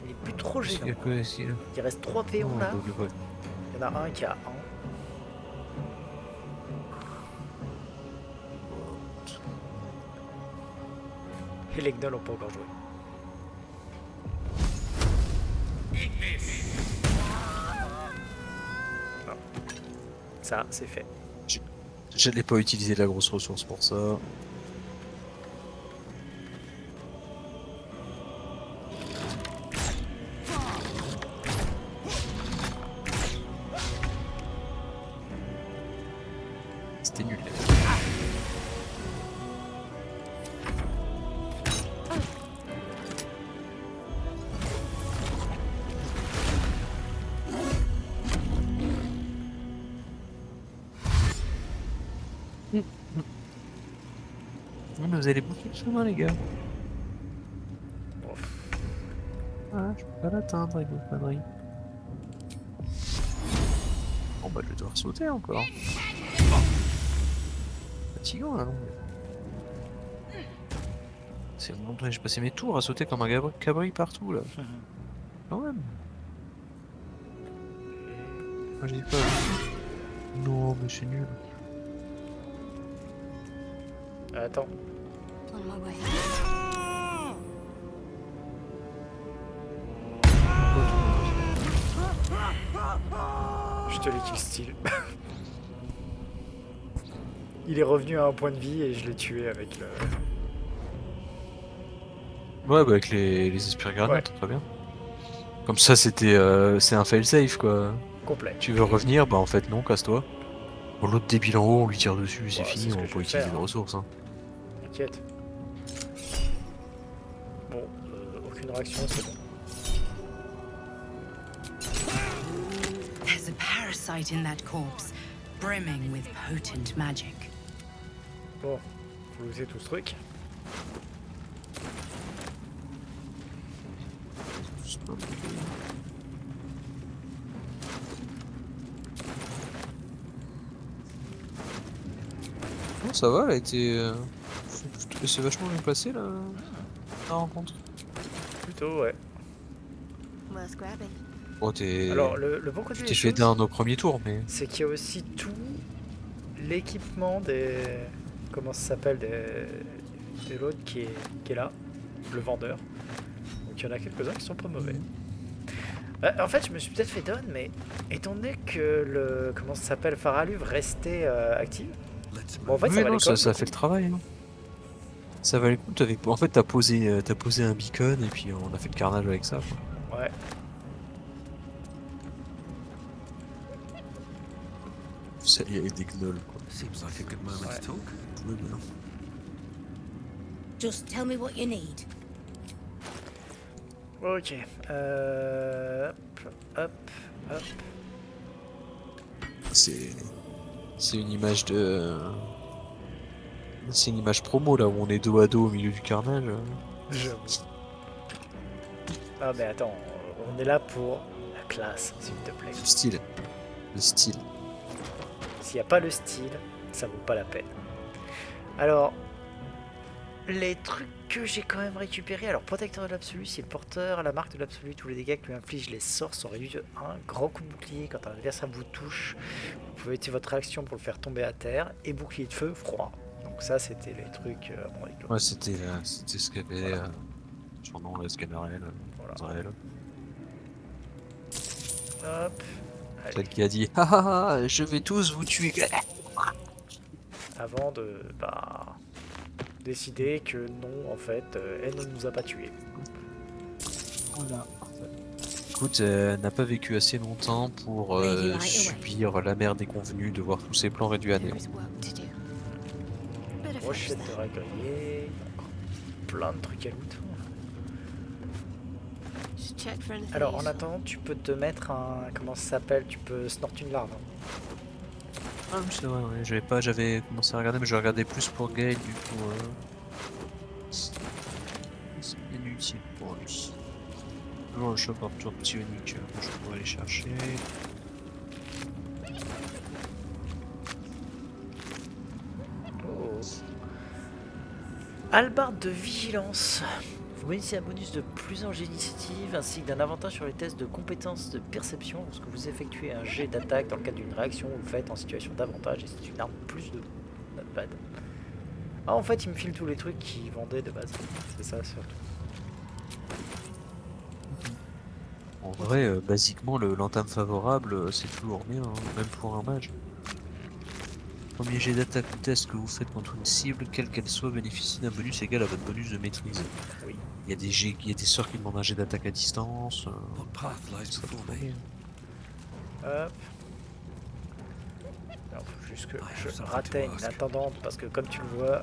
il est plus trop gênant. Il reste 3 péons là. Il y en a un qui a 1. Et les gnolls n'ont pas encore joué. Non. Ça, c'est fait. J'allais pas utiliser la grosse ressource pour ça. C'était nul. Mais vous allez boucler le chemin, les gars. Ah, je peux pas l'atteindre avec vos conneries. Bon bah je vais devoir sauter encore. Fatigant là, non. C'est longtemps que j'ai passé mes tours à sauter comme un cabri partout là. Quand même. Moi je dis pas. Non mais c'est nul. Attends. On my way. Je te l'ai kill style. Il est revenu à un point de vie et je l'ai tué avec le... Ouais bah avec les esprits granates, très bien. Comme ça c'était c'est un fail safe quoi. complet. Tu veux revenir? Bah en fait non, casse-toi. Bon, l'autre débile en haut, on lui tire dessus, c'est Bah, fini, c'est ce on que va je pas vais utiliser faire, de hein. ressources. Hein. T'inquiète. Bon, aucune réaction, c'est bon. There's a parasite in that corpse, brimming with potent magic. Bon, faut looter tout ce truc. Non, ça va, elle a été. Je trouve que c'est vachement bien placé là, la rencontre. Plutôt, ouais. Worth grabbing. Bon, t'es. Alors, le bon côté Tu des t'es fait choses, down au premier tour, mais. c'est qu'il y a aussi tout l'équipement des... Comment ça s'appelle des l'autre qui est là, le vendeur. Donc il y en a quelques-uns qui sont pas mauvais. En fait, je me suis peut-être fait down, mais étant donné que le... Comment ça s'appelle, Faraluve restait active. Bon, en fait, ça Oui, valait non, quand même ça le fait coup. le travail. Hein. Ça valait le coup. En fait, t'as posé un beacon et puis on a fait le carnage avec ça. Quoi. Ouais. Ça y est, des gnolls quoi. Seems like a good moment Ouais. to talk. Oui, mais non. Just tell me what you need. Ok. Hop, hop. C'est une image de. C'est une image promo là où on est dos à dos au milieu du carnage. J'avoue. Ah mais attends, on est là pour la classe, s'il te plaît. Le style. Le style. S'il n'y a pas le style, ça vaut pas la peine. Alors, les trucs que j'ai quand même récupérés. Alors, protecteur de l'absolu, c'est le porteur à la marque de l'absolu. Tous les dégâts que lui inflige les sorts sont réduits de 1. Grand coup de bouclier, quand un adversaire vous touche, vous pouvez utiliser votre réaction pour le faire tomber à terre. Et bouclier de feu, froid. Donc ça, c'était les trucs bon, rigolo. Ouais, c'était ce qu'avait son nom, le Scannerel. Voilà. Hop. Allez. Celle qui a dit ah, ah, ah, je vais tous vous tuer. Avant de décider que non, en fait, elle ne nous a pas tués. Voilà. Écoute, elle n'a pas vécu assez longtemps pour subir la mer déconvenue de voir tous ses plans réduits à néant. There is work to do. Better finish Rochette de that. rat grillé, plein de trucs à loot. Just check for anything Alors en useful. attendant, tu peux te mettre un... Comment ça s'appelle? Tu peux snort une larve. Ah, c'est vrai, ouais. J'avais commencé à regarder, mais je regardais plus pour Gale, du coup. C'est inutile pour lui. Toujours le choc retour psionique que je pourrais aller chercher. Oh. Hallebarde de vigilance. Vous bénéficiez d'un bonus de plus en jet d'initiative ainsi que d'un avantage sur les tests de compétences de perception lorsque vous effectuez un jet d'attaque dans le cadre d'une réaction ou le faites en situation d'avantage et c'est une arme plus de... Not bad. Ah en fait il me file tous les trucs qu'ils vendaient de base. C'est ça surtout. En vrai, basiquement, l'entame favorable, c'est toujours bien, hein, même pour un mage. Premier jet d'attaque ou test que vous faites contre une cible, quelle qu'elle soit, bénéficie d'un bonus égal à votre bonus de maîtrise. Oui. Il y a des sorts qui demandent un jet d'attaque à distance. What path lies Ça before doit me? aller. Hop. Alors, faut juste que I have je something to ratteigne ask. l'intendante parce que comme tu le vois...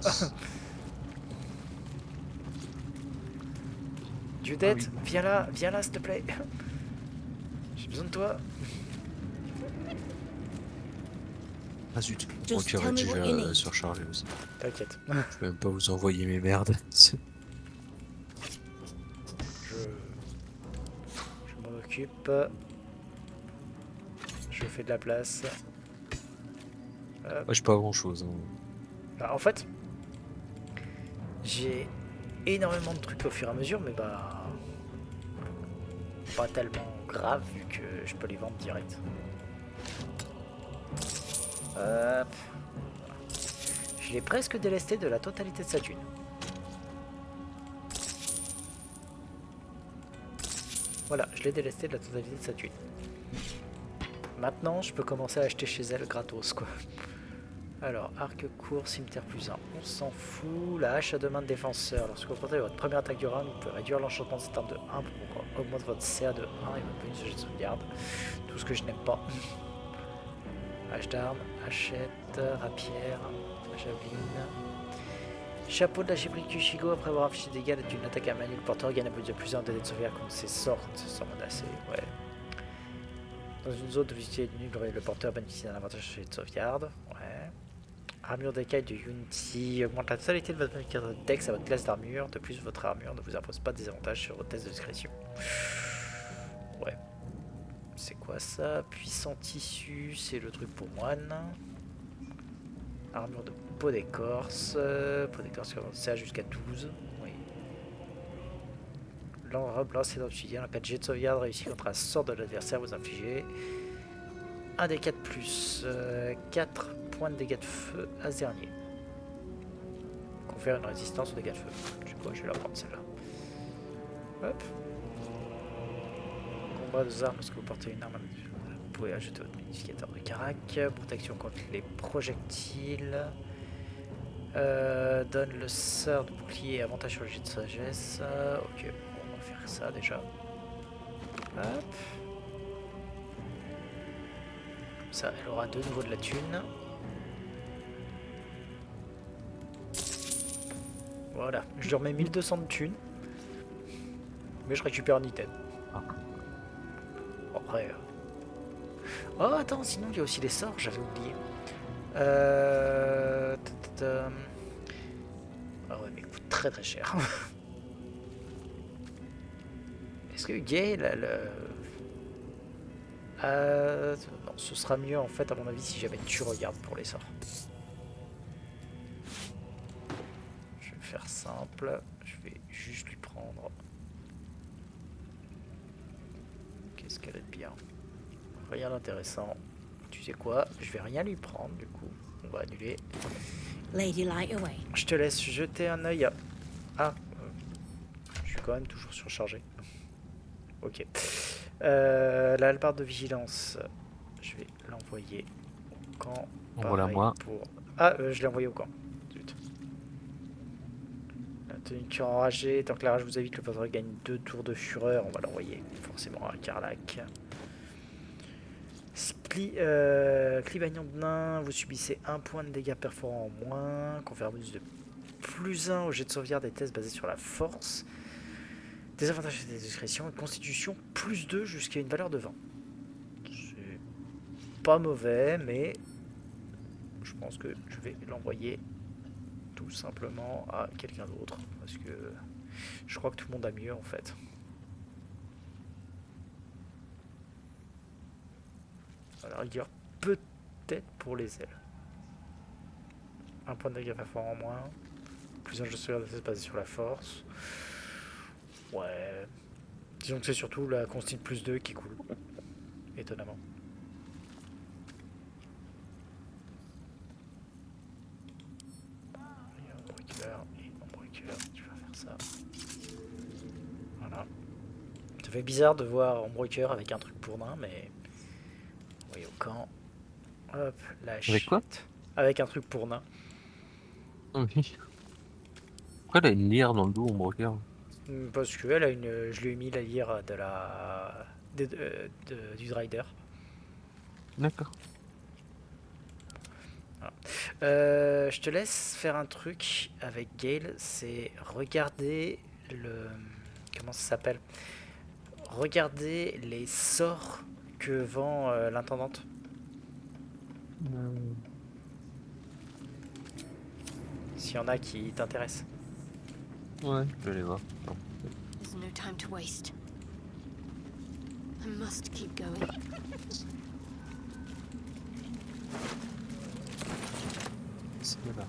Judith, Ah viens là s'il te plaît. J'ai besoin de toi. Ah zut, Just ok, tell me je what you vais need. surcharger aussi. T'inquiète. Je vais même pas vous envoyer mes merdes. Je m'en occupe. Je fais de la place. Moi, j'ai pas grand chose. Bah, en fait, j'ai énormément de trucs au fur et à mesure, mais bah pas tellement grave vu que je peux les vendre direct. Hop. Je l'ai presque délesté de la totalité de sa thune. Voilà, je l'ai délesté de la totalité de sa thune. Maintenant, je peux commencer à acheter chez elle gratos, quoi. Alors, arc court, cimetière plus 1. On s'en fout. La hache à deux mains de défenseur. Lorsque vous portez votre première attaque du round, vous pouvez réduire l'enchantement de cette arme de 1 pour augmenter votre CA de 1 et votre bonus de jet de sauvegarde. Tout ce que je n'aime pas. Hache d'arme, hachette, rapière, javeline. Chapeau de la Gibri Kushigo, après avoir infligé des dégâts d'une attaque à main nue, le porteur gagne un bonus de plus 1 de dés de sauvegarde contre ses sorts menacés. Ouais. Dans une zone de visite nulle, le porteur bénéficie d'un avantage sur les de sauvegarde. Ouais. Armure d'écaille de Unity augmente la totalité de votre modificateur de Dex à votre classe d'armure. De plus, votre armure ne vous impose pas de désavantages sur vos tests de discrétion. Ouais. C'est quoi ça? Puissant tissu, c'est le truc pour moine. Armure de peau d'écorce. Peau d'écorce, ça jusqu'à 12. Oui. L'enrobe lancé d'obsidienne. En cas de jet de sauvegarde réussi contre un sort de l'adversaire, vous infligez un des 4 plus 4 points de dégâts de feu à ce dernier. Confère une résistance aux dégâts de feu. Je sais quoi, je vais la prendre celle-là. Hop. Combat aux armes, parce que vous portez une arme. Vous pouvez ajouter votre modificateur de carac. Protection contre les projectiles. Donne le sort de bouclier et avantage sur le jet de sagesse. Ok, on va faire ça déjà. Hop. Comme ça, elle aura de nouveau de la thune. Voilà, je lui remets 1200 de thunes. Mais je récupère un item. Après... Oh, attends, sinon il y a aussi les sorts, j'avais oublié. Ah ouais, mais il coûte très très cher. Est-ce que Gale, non, ce sera mieux en fait, à mon avis, si jamais tu regardes pour les sorts. Je vais faire simple, je vais juste lui prendre. Qu'est-ce qu'elle est bien? Rien d'intéressant. Tu sais quoi? Je vais rien lui prendre du coup. On va annuler. Lady light away. Je te laisse jeter un œil. Ah, je suis quand même toujours surchargé. Ok. La hallebarde de vigilance. Je vais l'envoyer au camp. Voilà moi. Pour... Ah, je l'ai envoyé au camp. Zut. La tenue enragée. Tant que la rage vous évite, le patron gagne 2 tours de fureur. On va l'envoyer forcément à Karlach. Clivagnon de nain, vous subissez 1 point de dégâts perforants en moins. Confère un bonus de +1 au jet de sauvegarde des tests basés sur la force. Des avantages et des discrétions. Et constitution +2 jusqu'à une valeur de 20. C'est pas mauvais, mais je pense que je vais l'envoyer tout simplement à quelqu'un d'autre. Parce que je crois que tout le monde a mieux en fait. À la rigueur, peut-être pour les ailes. 1 point de dégâts perforant en moins. Plus un jeu de sauvegarde basé sur la force. Ouais. Disons que c'est surtout la constante +2 qui est cool. Étonnamment. Et un breaker, tu vas faire ça. Voilà. Ça fait bizarre de voir en breaker avec un truc pour nain, mais... Oui, au camp. Hop, la chute. Avec quoi? Avec un truc pour nain. Oui. Pourquoi elle a une lyre dans le dos, on me regarde? Parce que elle a une, je lui ai mis la lyre de la du Drider. D'accord. Voilà. Je te laisse faire un truc avec Gale, c'est regarder le comment ça s'appelle. Regarder les sorts que vend l'intendante. S'il y en a qui t'intéressent. Ouais, je vais les voir. Non. There's no time to waste. I must keep going. C'est là.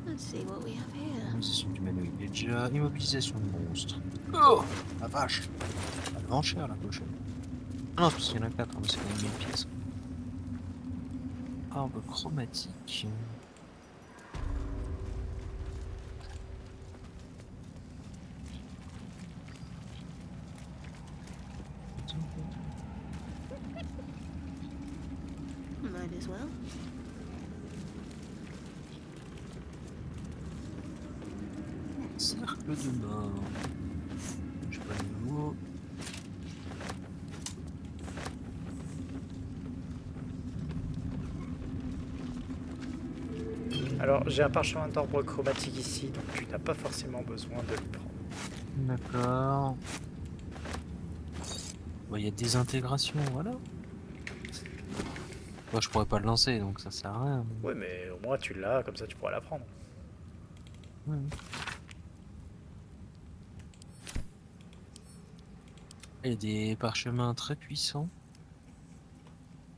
Let's see what we have here. Immobilisation d'humanoïde. Il y a déjà immobilisation de monstre. Oh la vache! Elle vend cher la cochonne. Ah non, c'est parce qu'il y en a 4, mais c'est quand même 1000 pièces. Arbre chromatique. Might as well. Cercle de mort. Je pas le nouveau. Alors j'ai un parchemin d'arbre chromatique ici, donc tu n'as pas forcément besoin de le prendre. D'accord. Bon, il y a des intégrations, voilà. Moi, je pourrais pas le lancer, donc ça sert à rien. Oui, mais au moins tu l'as, comme ça tu pourras la prendre. Ouais. Il y a des parchemins très puissants.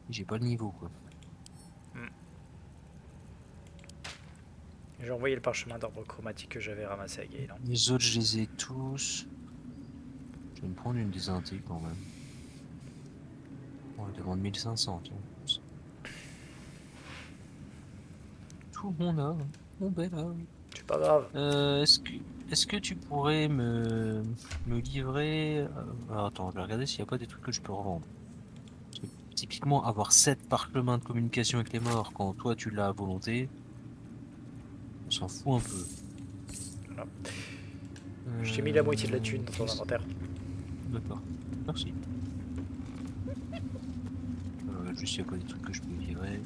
J'ai pas le niveau quoi. J'ai envoyé le parchemin d'arbre chromatique que j'avais ramassé à Gaël. Les autres, je les ai tous. Je vais me prendre une des intés quand même. On demande 1500. Tiens. Tout le monde a. Mon bel là. C'est pas grave. Est-ce que tu pourrais me livrer. Alors, attends, je vais regarder s'il n'y a pas des trucs que je peux revendre. Parce que, typiquement, avoir 7 parchemins de communication avec les morts quand toi tu l'as à volonté, on s'en fout un peu. Voilà. Je t'ai mis la moitié de la thune dans ton inventaire. D'accord, merci. Juste s'il n'y a pas des trucs que je peux livrer.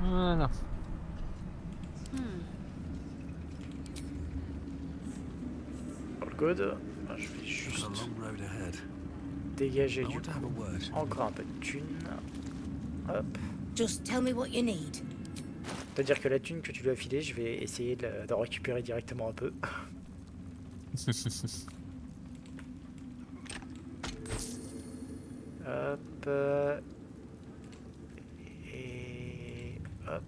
Voilà. All good. Je vais juste dégager du coup encore un peu de thune. Hop. Just tell me what you need. C'est-à-dire que la thune que tu lui as filée, je vais essayer d'en récupérer directement un peu. Hop. Et hop.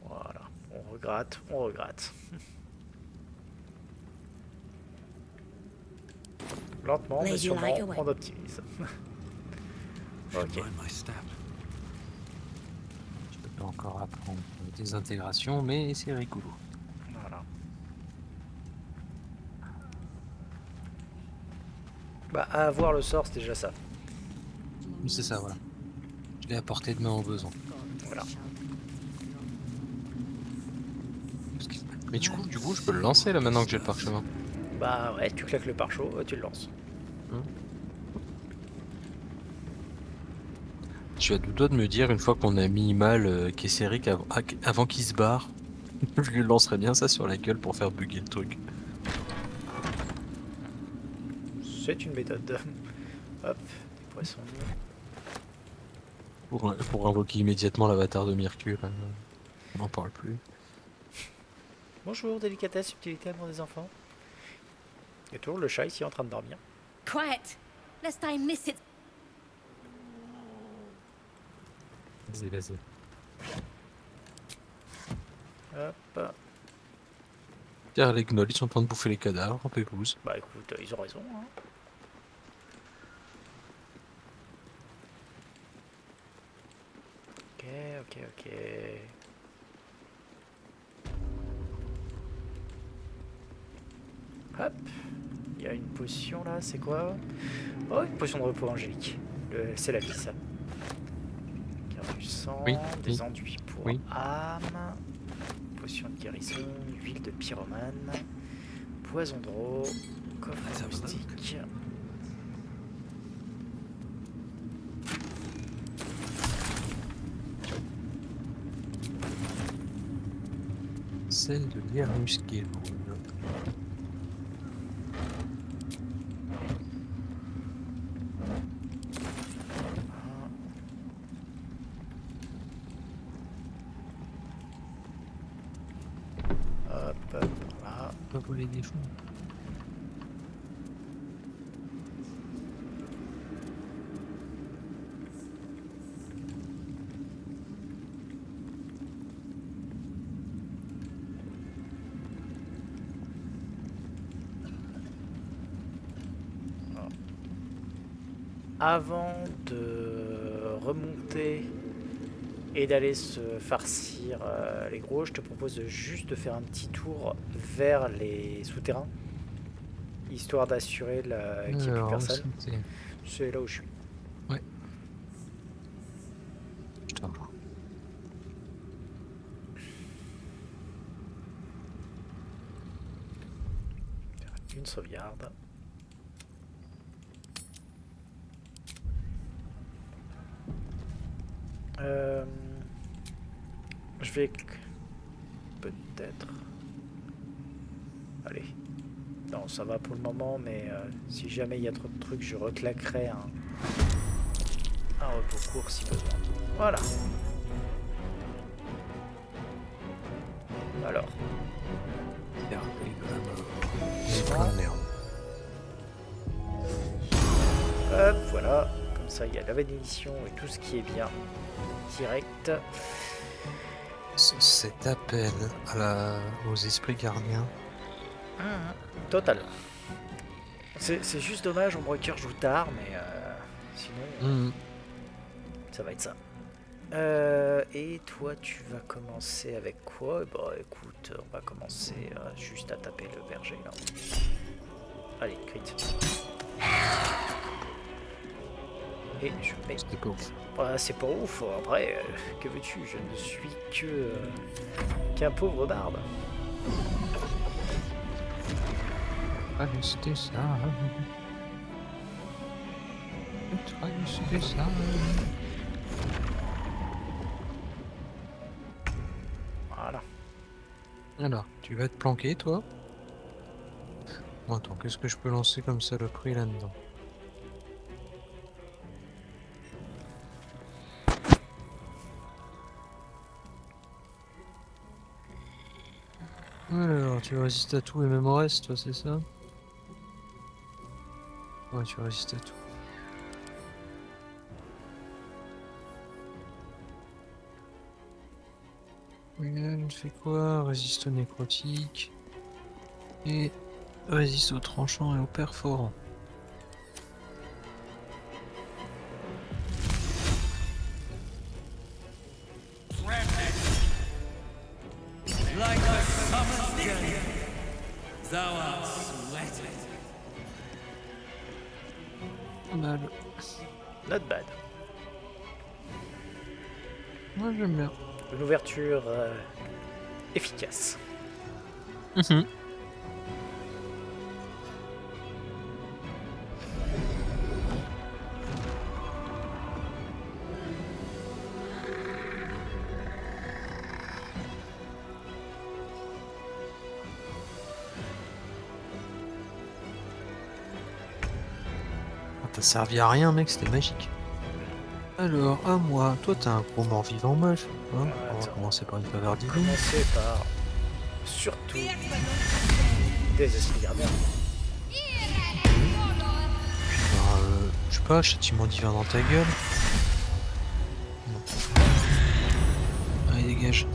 Voilà. On regratte, on regratte. Lentement, mais Lady sûrement, light away. on optimise. Ok. Je peux pas encore apprendre des intégrations, mais c'est rigolo. Voilà. Bah, à avoir le sort, c'est déjà ça. C'est ça, voilà. Je l'ai à portée de main en besoin. Voilà. Mais du coup, je peux le lancer là maintenant que j'ai le parchemin. Bah ouais, tu claques le pare-chaud, tu le lances. Je suis à deux doigts de me dire, une fois qu'on a mis mal Kesseric avant qu'il se barre, je lui lancerai bien ça sur la gueule pour faire bugger le truc. C'est une méthode. Hop, poisson. Pour invoquer immédiatement l'avatar de Mercure. On n'en parle plus. Bonjour, délicatesse, subtilité, amour des enfants. Il y a toujours le chat ici en train de dormir. Quiet, lest I miss it. Vas-y. Hop. Tiens, les gnolls, ils sont en train de bouffer les cadavres, en pépouse. Bah écoute, ils ont raison. Hein. Ok. Hop. Il y a une potion là, c'est quoi? Oh, une potion de repos angélique. C'est la vie, ça. Garde du sang, Oui, des oui. enduits pour Oui. âme, potion de guérison, huile de pyromane, poison de ro, coffre moustique. Celle de l'air musqué. Hop, là. Pas voler des fonds. Avant de remonter et d'aller se farcir les gros, je te propose juste de faire un petit tour vers les souterrains, histoire d'assurer qu'il n'y ait plus personne. C'est là où je suis. Ouais. Je te rejoins. Une sauvegarde. Euh, je vais peut-être... Allez. Non, ça va pour le moment, mais si jamais il y a trop de trucs, je reclaquerai un repos court si besoin. Voilà. Alors. C'est plein de merde. Hop, voilà. Comme ça, il y a la bénédiction et tout ce qui est bien. Direct. Cet appel aux esprits gardiens. Total. C'est juste dommage, Ombrecoeur joue tard, mais sinon, ça va être ça. Et toi, tu vas commencer avec quoi? Bah écoute, on va commencer juste à taper le berger là. Allez, crit. Et je mets. C'était pas ouf. Bah, c'est pas ouf, après, que veux-tu? Je ne suis qu'un pauvre barbe. C'était ça. C'était ça. Voilà. Alors, tu vas te planquer, toi? Bon, attends, qu'est-ce que je peux lancer comme saloperie là-dedans? Alors, tu résistes à tout et même au reste, toi, c'est ça? Ouais, tu résistes à tout. Elle fait quoi? Résiste au nécrotique. Et résiste aux tranchants et aux perforants. Like a summer's day, thou art sweated. Pas mal. Not bad. Moi j'aime bien. Une ouverture efficace. T'as servi à rien, mec, c'était magique. Alors, à moi, toi t'as un gros mort-vivant moche. Hein, on va commencer par une faveur divine. Commencer par surtout des esprits gardiens. Je sais pas, châtiment divin dans ta gueule. Non. Allez, dégage.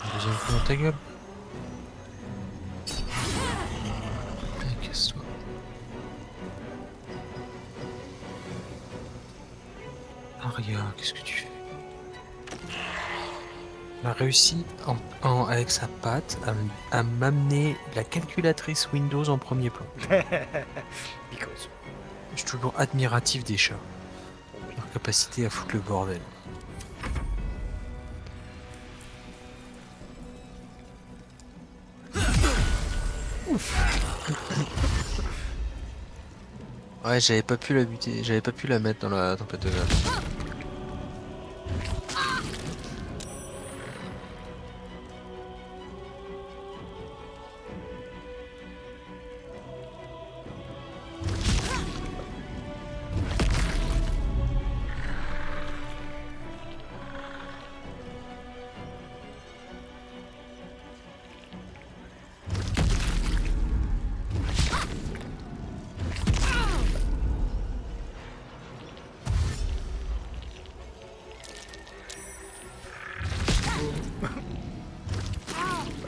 Un deuxième coup dans ta gueule. Allez, casse-toi. Aria, qu'est-ce que tu fais? Elle a réussi avec sa patte à m'amener la calculatrice Windows en premier plan. Because. Je suis toujours admiratif des chats. Leur capacité à foutre le bordel. Ouais, j'avais pas pu la buter, j'avais pas pu la mettre dans la tempête de neige.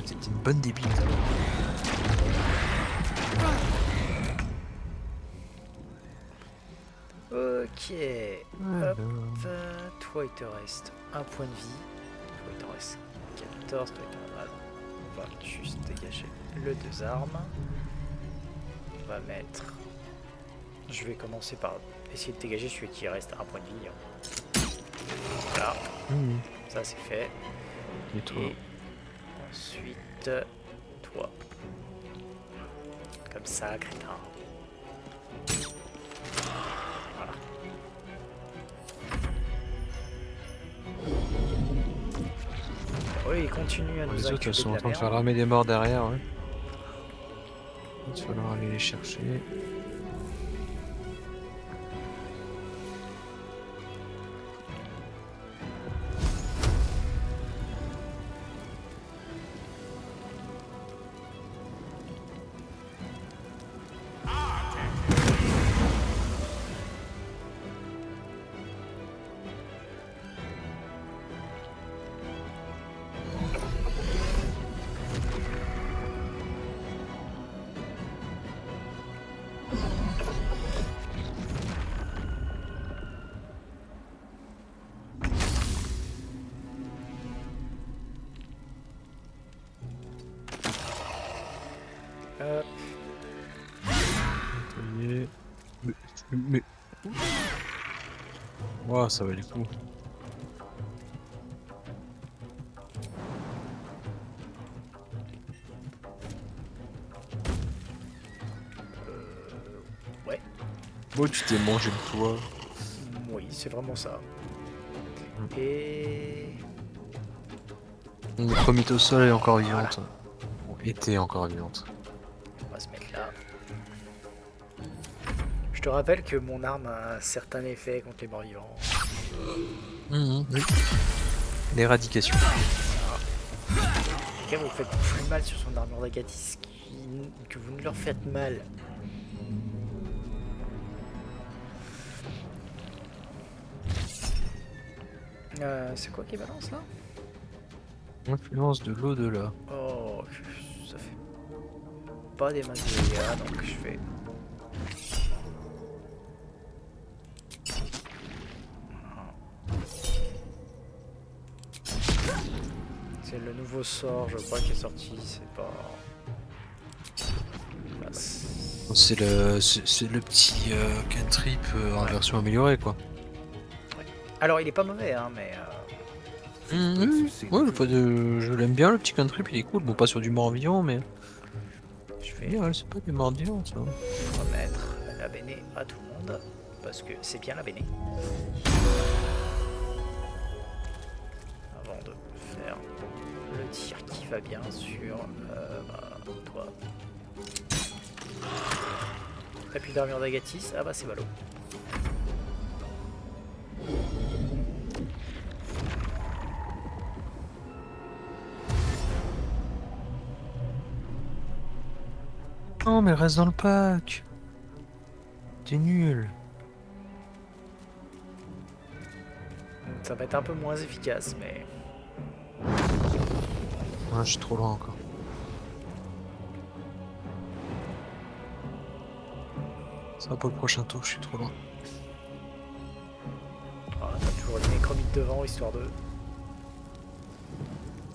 C'était une bonne débile. Ok. Alors. Hop. Toi, il te reste un point de vie. Toi, il te reste 14. Toi, il te reste... On va juste dégager le 2 armes. On va mettre... Je vais commencer par essayer de dégager celui qui reste un point de vie. Voilà. Ça, c'est fait. Et toi? Et ensuite, toi. Comme ça, crétin. il continue à nous Les autres, elles incuber sont de en la train de merde. faire l'armée des morts derrière, ouais. Il va falloir aller les chercher. Hop. Nettoyer. Mais... Ouah, ça va les coups. Ouais, Bon, tu t'es mangé le toit. oui, c'est vraiment ça. Et... Notre mythosol est encore vivante. Bon, était encore vivante. On va se mettre là. Je te rappelle que mon arme a un certain effet contre les morts vivants. Oui. L'éradication. Quelqu'un vous faites plus mal sur son armure d'Agatis que vous ne leur faites mal. C'est quoi qui balance là? Influence de l'au-delà. Oh, ça fait pas des masses de dégâts, donc je fais... C'est le nouveau sort, je crois, qui est sorti, c'est pas... Bah, C'est le petit cantrip en version améliorée, quoi. alors il est pas mauvais, hein, mais... Oui, je l'aime bien, le petit cantrip, il est cool. Bon, pas sur du mort-vivant, mais... Je vais Ouais, c'est pas du mort-vivant, ça. remettre la béné à tout le monde, parce que c'est bien la béné. Avant de faire le tir qui va bien sur toi. Et puis d'armure d'Agatis, ah bah c'est ballot. Non, mais reste dans le pack. T'es nul. Ça va être un peu moins efficace, mais... Ouais, je suis trop loin encore. Ça va pour le prochain tour, je suis trop loin. Ah, t'as toujours les nécromites devant, histoire de...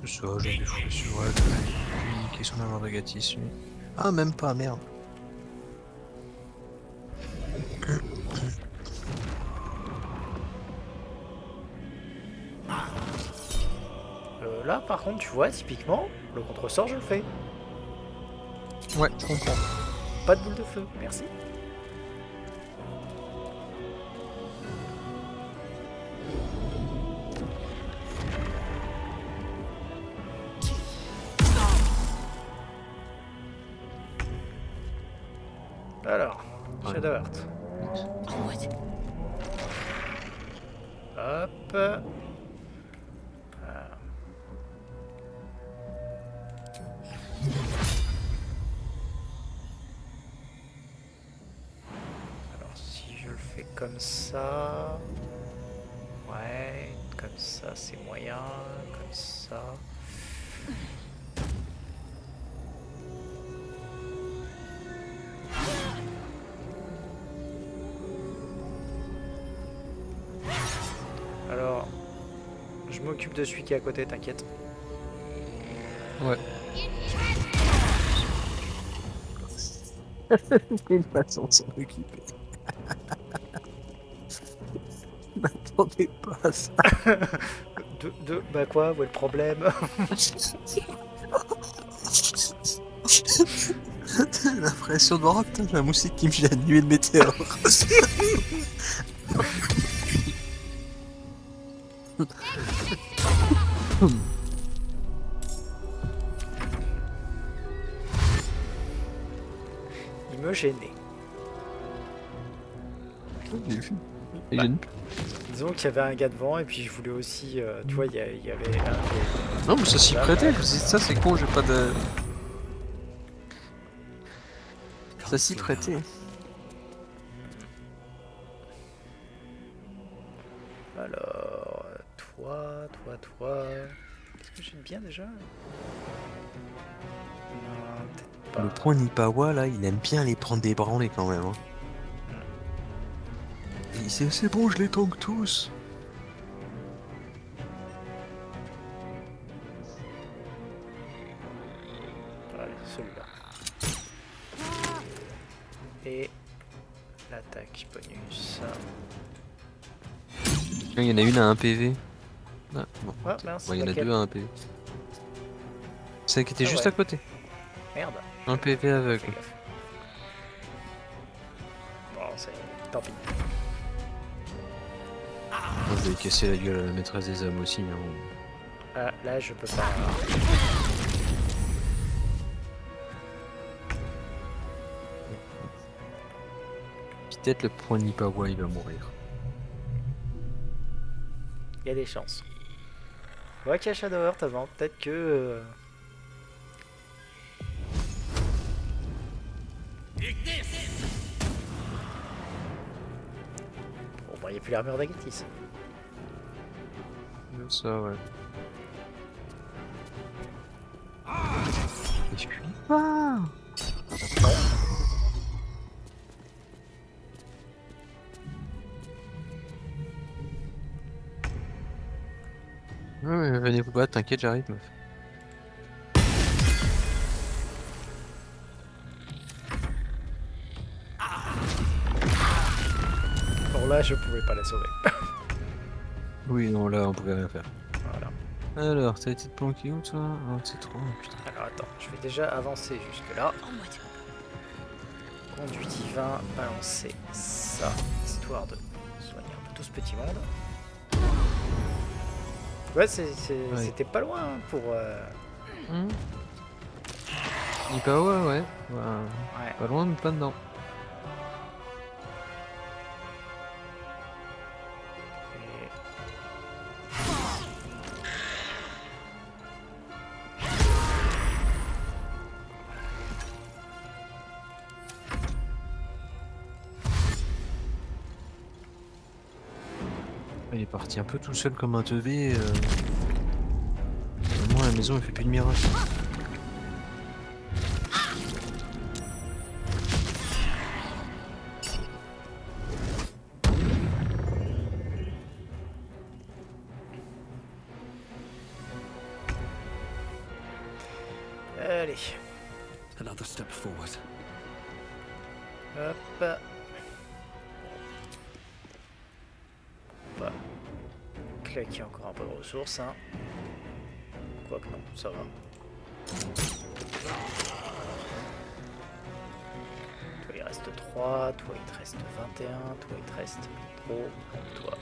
Ça, j'ai des fouets sur elle. Qui sont dans Agatis, lui. Ah, même pas, merde. Là, par contre, tu vois, typiquement, le contre-sort, je le fais. Ouais, je comprends. Pas de boule de feu, merci. Alors, Shadowheart. Hop. Alors si je le fais comme ça... Ouais, comme ça c'est moyen, comme ça... Alors, je m'occupe de celui qui est à côté, t'inquiète. Ouais. Une façon de s'en occuper. N'attendez pas à ça. Bah quoi, où est le problème? T'as l'impression de voir, putain, j'ai un moustique qui me vient de nuit le météore. me gênait. J'ai vu. Et Bah. gêne. Disons qu'il y avait un gars devant et puis je voulais aussi, tu vois, il y avait un des... Non, mais ça s'y Là, prêtait. bah, Ça, c'est con, j'ai pas de. Ça s'y prêtait. Alors, toi... Est-ce que j'aime bien déjà? Non, peut-être pas. Le point Nipawa, là, il aime bien les prendre des branlées quand même. Hein. Et c'est bon, je les tank tous. Allez, celui-là. Et l'attaque bonus. Il y en a une à 1 PV. Ah, bon. Ah, mince, Bon, il y en a laquelle? 2 à 1 PV. Celle qui était Ah juste ouais. à côté. Merde. 1 PV aveugle. Fais gaffe. Bon, c'est... Tant pis. Moi, je vais casser la gueule à la maîtresse des âmes aussi. Mais bon. Ah, là, je peux pas... Peut-être le point Nipawa, il va mourir. Il y a des chances. Ouais, qu'il y a Shadow Heart avant. Peut-être que... Bon, bah, il n'y a plus l'armure d'Agatis. Ça, ouais. Je suis pas. Ouais, venez vous battre, t'inquiète, j'arrive, meuf. Bon, là, je pouvais pas la sauver. Oui, non, là, on pouvait rien faire. Voilà. Alors, t'as été planqué où, toi? Ah, c'est trop, putain. Alors, attends. Je vais déjà avancer jusque-là. Conduit divin, balancer ça, histoire de soigner un peu tout ce petit monde. Ouais, c'était pas loin hein, pour... Nipawa, ouais. Bah, Ouais. pas loin, mais pas dedans. Et- Il est parti un peu tout seul comme un teubé. Moi, à la maison, il fait plus de miracle. Allez, Another step forward. hop. On va claquer encore un peu de ressources. Hein. Quoique non, ça va. Toi il reste 3, toi il te reste 21, toi il te reste trop, donc toi.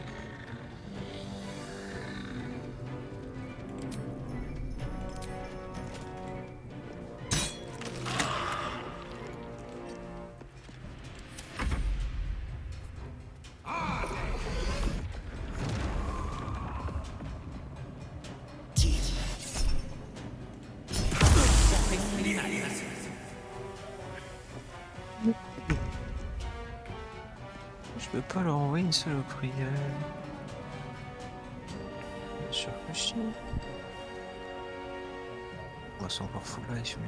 Je peux pas leur envoyer une saloperie. Bien sûr que si. Oh, c'est encore full life.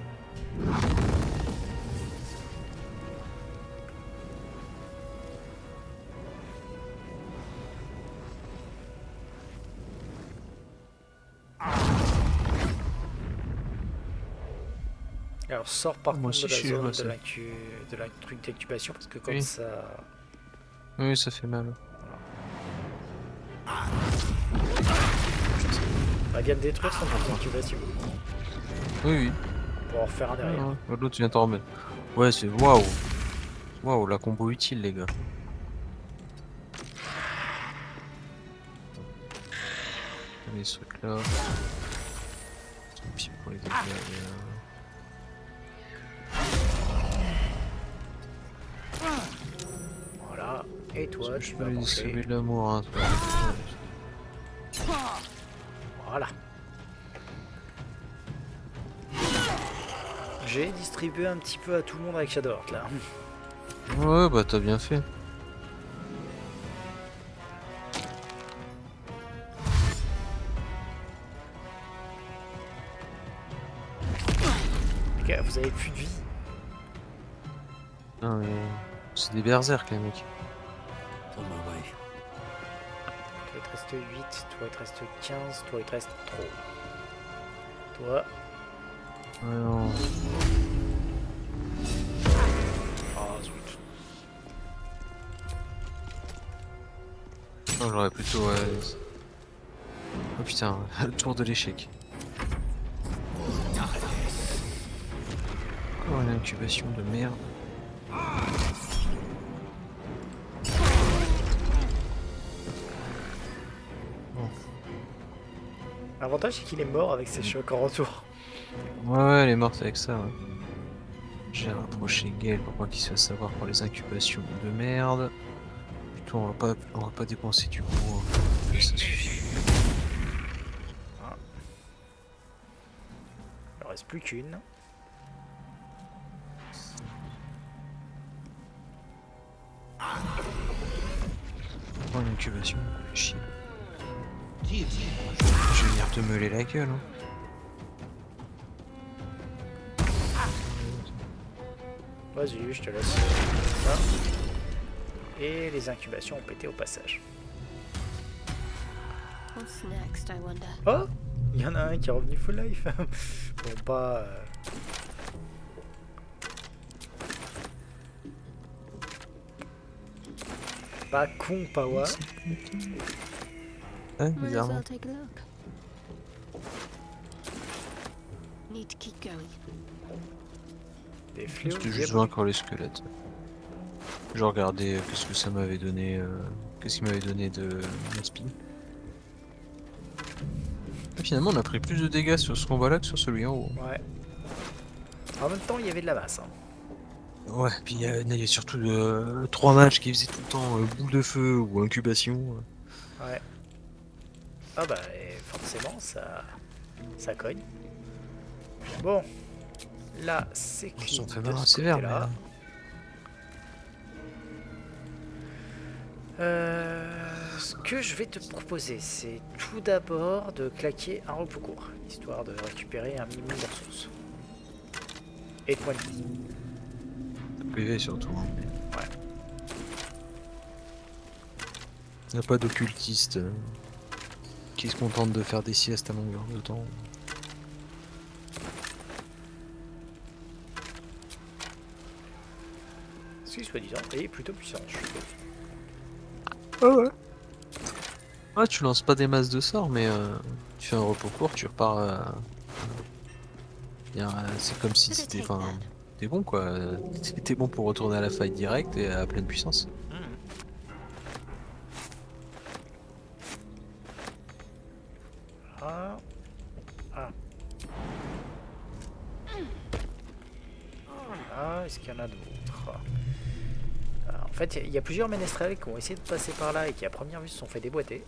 Alors sors par Moi contre aussi, de la je suis zone heureux, de la truc d'incubation parce que comme Oui. ça... Oui, ça fait mal. Elle vient de détruire son truc d'incubation. Oui, oui. Pour en refaire un derrière. Ah, l'autre vient t'en remettre. Ouais, c'est waouh. Waouh, la combo utile, les gars. Les trucs là. Tant pis pour les dégâts. Et toi, tu vas sauver manger. de l'amour, hein, toi. Voilà. J'ai distribué un petit peu à tout le monde avec Shadowheart là. Ouais, bah t'as bien fait. Les gars, vous avez plus de vie. Non mais... C'est des berserk les mecs. On my way. Toi il te reste 8, toi il te reste 15, toi il te reste trop. Toi. Ouais, non. Oh zut. Non, j'aurais plutôt... Oh putain, le tour de l'échec. Encore une incubation de merde. L'avantage c'est qu'il est mort avec ses chocs en retour. Ouais, elle est morte avec ça, ouais. J'ai rapproché Gale pour pas qu'il se fasse savoir pour les incubations de merde. Plutôt, on va pas dépenser du bois. Ça suffit. Il en reste plus qu'une. Oh, l'incubation, chier. Je vais venir te meuler la gueule, hein. Vas-y, je te laisse ça. Et les incubations ont pété au passage. What's next, I wonder? Oh, il y en a un qui est revenu full life. Bon, pas... Pas con, Pawa. Ouais, Might as bizarrement. well take a look. Need to keep going. Des fléaux. C'était juste vaincre les squelettes. Je regardais qu'est-ce que ça m'avait donné, qu'est-ce qu'il m'avait donné de Naspi. Finalement, on a pris plus de dégâts sur ce combat-là que sur celui en haut. Ouais. En même temps, il y avait de la masse. Hein. Ouais, puis il y a surtout 3 matchs qui faisaient tout le temps boule de feu ou incubation. Ouais. Ah bah, et forcément, ça cogne. Bon. Là, c'est On clean s'en fait de marre ce sévère, mais... côté-là. Ce que je vais te proposer, c'est tout d'abord de claquer un repos court, histoire de récupérer un minimum de ressources. Et de points de vie. PV surtout. Hein. Ouais. Il n'y a pas d'occultiste qui se contente de faire des siestes à longueur de temps. Ce qui, soi-disant, est plutôt puissant, je trouve. Ah ouais. Ah, tu lances pas des masses de sorts, mais tu fais un repos court, tu repars. C'est comme si c'était. Enfin, t'es bon quoi. T'es bon pour retourner à la fight direct et à pleine puissance. Ah. Ah. Ah, est-ce qu'il y en a d'autres? En fait, il y a plusieurs ménestrels qui ont essayé de passer par là et qui, à première vue, se sont fait déboîter.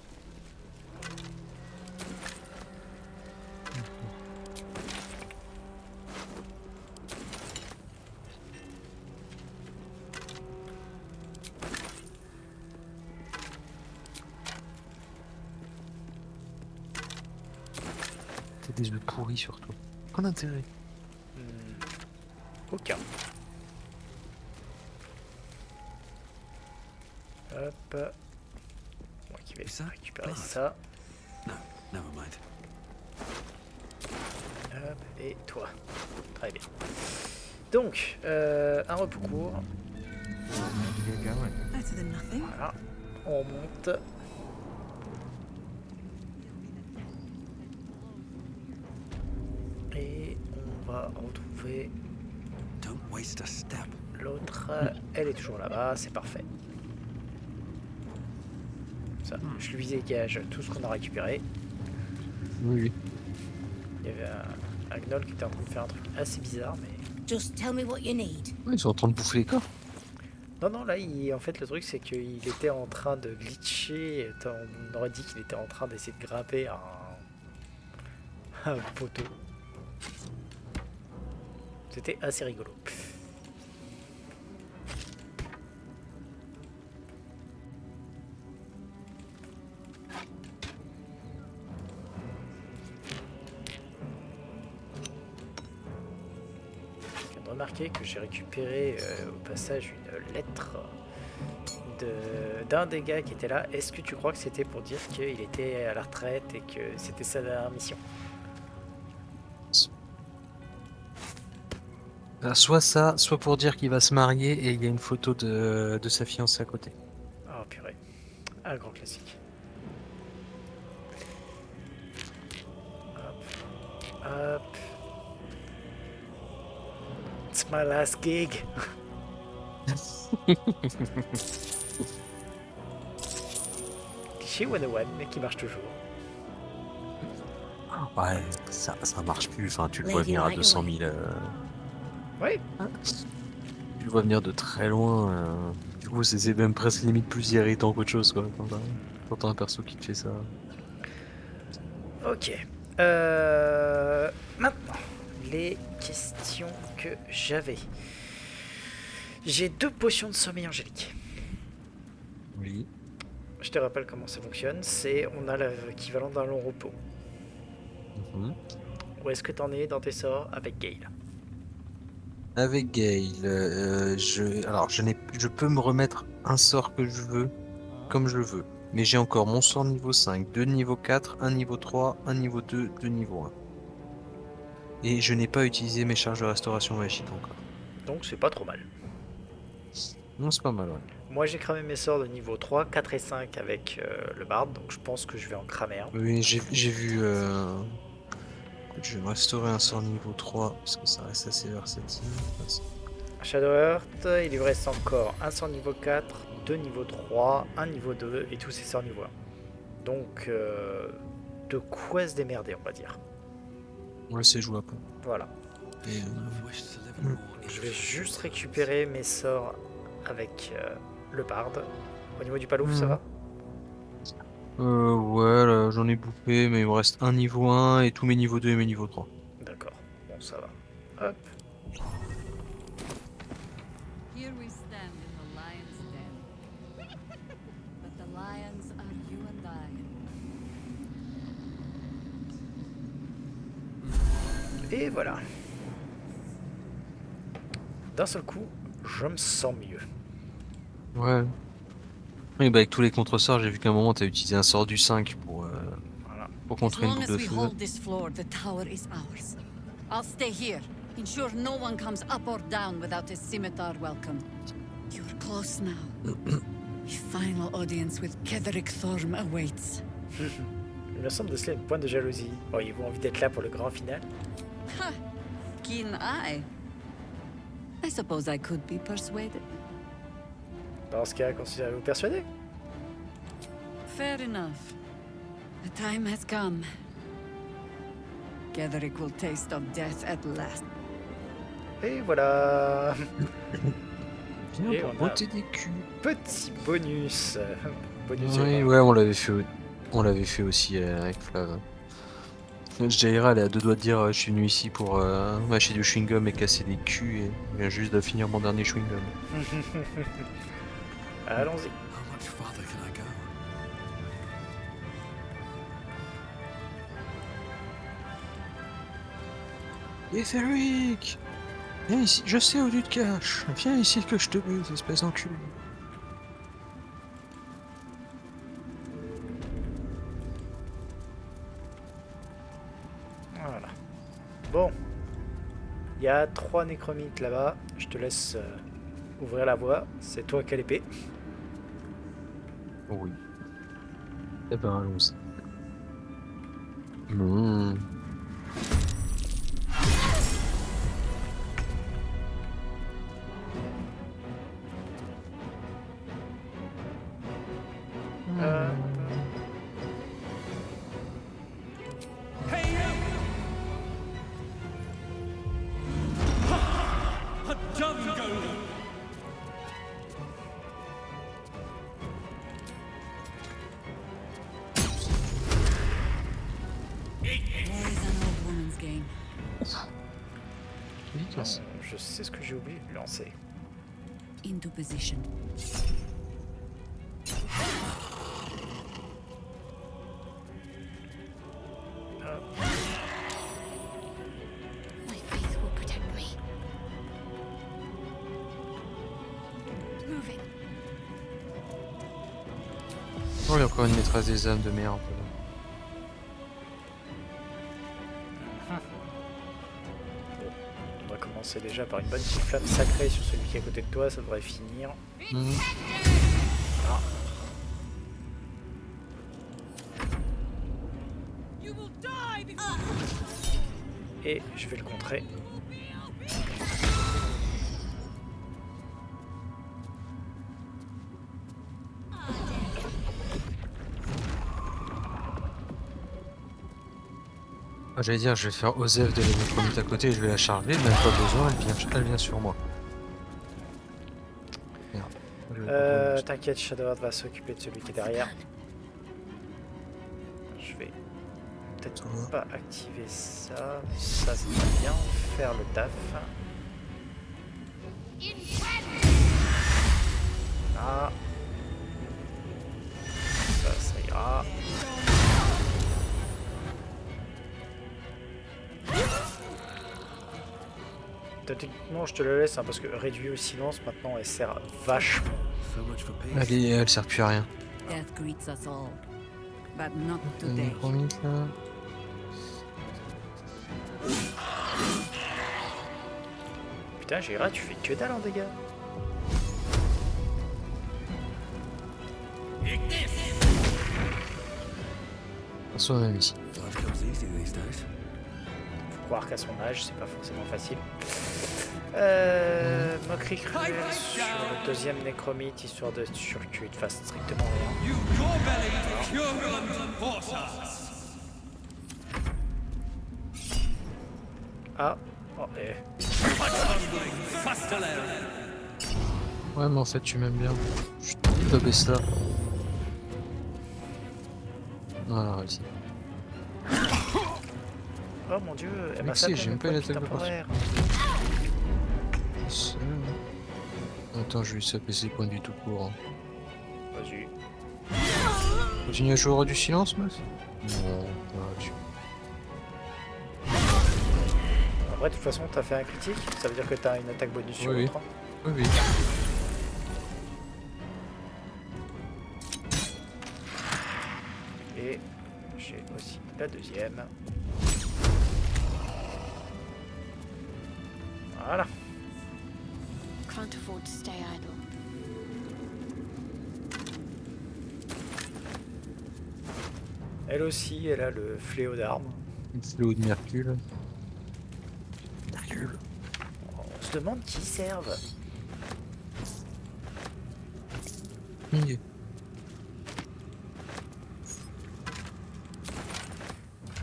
T'as des œufs pourris surtout. Qu'en intérêt? Aucun. Hop. Moi qui vais récupérer ça. No, never mind. Hop, et toi. Très bien. Donc, un repos court. Better than nothing. Voilà. On monte. Et on va retrouver Don't waste a step. l'autre. Elle est toujours là-bas, c'est parfait. Ça, je lui dégage tout ce qu'on a récupéré. Oui. Il y avait un gnoll qui était en train de faire un truc assez bizarre, mais... Just tell me what you need. Ouais, ils sont en train de bouffer les corps. Non, non, là, en fait, le truc, c'est qu'il était en train de glitcher. On aurait dit qu'il était en train d'essayer de grimper un poteau. C'était assez rigolo. Je viens de remarquer que j'ai récupéré au passage une lettre d'un des gars qui était là. Est-ce que tu crois que c'était pour dire qu'il était à la retraite et que c'était sa dernière mission? Soit ça, soit pour dire qu'il va se marier et il y a une photo de sa fiancée à côté. Oh purée, un grand classique. Hop, hop. It's my last gig. Cliché 101, mais qui marche toujours. Ouais, ça marche plus. Enfin, tu le vois venir à 200 000. Oui. Tu le vois venir de très loin. Du coup, c'est même presque limite plus irritant qu'autre chose, quoi. Quand t'as un perso qui te fait ça. Ok. Maintenant, les questions que j'avais. J'ai 2 potions de sommeil angélique. Oui. Je te rappelle comment ça fonctionne. C'est on a l'équivalent d'un long repos. Où est-ce que t'en es dans tes sorts avec Gale? Avec Gale, je peux me remettre un sort que je veux, comme je le veux. Mais j'ai encore mon sort niveau 5, 2 niveau 4, 1 niveau 3, 1 niveau 2, 2 niveau 1. Et je n'ai pas utilisé mes charges de restauration magique encore. Donc c'est pas trop mal. Non, c'est pas mal, ouais. Moi j'ai cramé mes sorts de niveau 3, 4 et 5 avec le bard, donc je pense que je vais en cramer un. Oui, j'ai vu... Je vais me restaurer un sort niveau 3, parce que ça reste assez versatile. Shadowheart, il lui reste encore un sort niveau 4, 2 niveau 3, 1 niveau 2 et tous ses sorts niveau 1. Donc de quoi se démerder, on va dire. Ouais, c'est jouable. Voilà. Et, je vais juste récupérer mes sorts avec le bard. Au niveau du palouf, ça va? Ouais, là, j'en ai bouffé, mais il me reste un niveau 1 et tous mes niveaux 2 et mes niveaux 3. D'accord, bon, ça va. Hop. Here we stand in the lion's den. But the lions are you and I. Et voilà. D'un seul coup, je me sens mieux. Ouais. Oui, bah avec tous les contre-sorts, j'ai vu qu'à un moment, t'as utilisé un sort du 5 pour contrer une boule de feu. Hold this floor, the tower is ours. I'll stay here. Ensure no one comes up or down without a scimitar welcome. You're close now. Your final audience with Ketheric Thorm awaits. Il me semble de cela une pointe de jalousie. Auriez-vous envie d'être là pour le grand final? Ha! Keen eye. I suppose I could be persuaded. Dans ce cas, considérez-vous persuadé? Fair enough. The time has come. Ketheric will taste of death at last. Et voilà. Et on a beauté des culs. Petit bonus. Bonus. Oui, ouais, on l'avait fait aussi avec Flav. Jaira, elle est à 2 doigts de dire je suis venu ici pour mâcher du chewing-gum et casser des culs et je viens juste de finir mon dernier chewing-gum. Allons-y. How much farther can I go? Ketheric! Viens ici, je sais où tu te caches. Viens ici que je te bute, espèce d'enculé. Voilà. Bon. Il y a 3 nécromites là-bas. Je te laisse ouvrir la voie. C'est toi qui as l'épée. Oui. Eh ben, allons-y. Hey, you! Ha! A dumb golem! je sais ce que j'ai oublié de lui lancer. Into position. My faith will protect me. Moving. Oh, il y a encore une maîtresse des âmes de merde. On va commencer déjà par une bonne petite flamme sacrée sur celui qui est à côté de toi, ça devrait finir. Ah. Et je vais le contrer. Ah, j'allais dire, je vais faire Osef de la nécromite à côté et je vais la charger, même pas besoin, elle vient sur moi. Merde. T'inquiète, Shadowheart va s'occuper de celui qui est derrière. Je vais peut-être pas activer ça. Ça va bien faire le taf. Ah. Ça ira. Techniquement, je te le laisse hein, parce que réduit au silence, maintenant elle sert vachement. Elle sert plus à rien. Death greets us all, but not La today. nécromite là. Putain, Gérard, tu fais que dalle en dégâts. Passons même ici. Faut croire qu'à son âge, c'est pas forcément facile. Moquerie cruelle sur le deuxième nécromite, histoire de sûr que tu te fasses strictement rien. Ah, oh, Ouais, mais en fait, tu m'aimes bien. Je te baisse là. Voilà, réussi. Oh mon dieu, elle m'a Mexi, j'aime pas l'attaque de temporaire. Attends, je vais lui saper ses points du tout court. Hein. Vas-y. Continue à jouer au roi du silence, meuf? Non, En vrai, de toute façon, t'as fait un critique, ça veut dire que t'as une attaque bonus sur Oui. l'autre. hein. Oui, oui. Et j'ai aussi la deuxième. Voilà. Can't afford to stay idle. Elle aussi, elle a le fléau d'armes. Une fléau de Mercule. On se demande qui servent. Oui.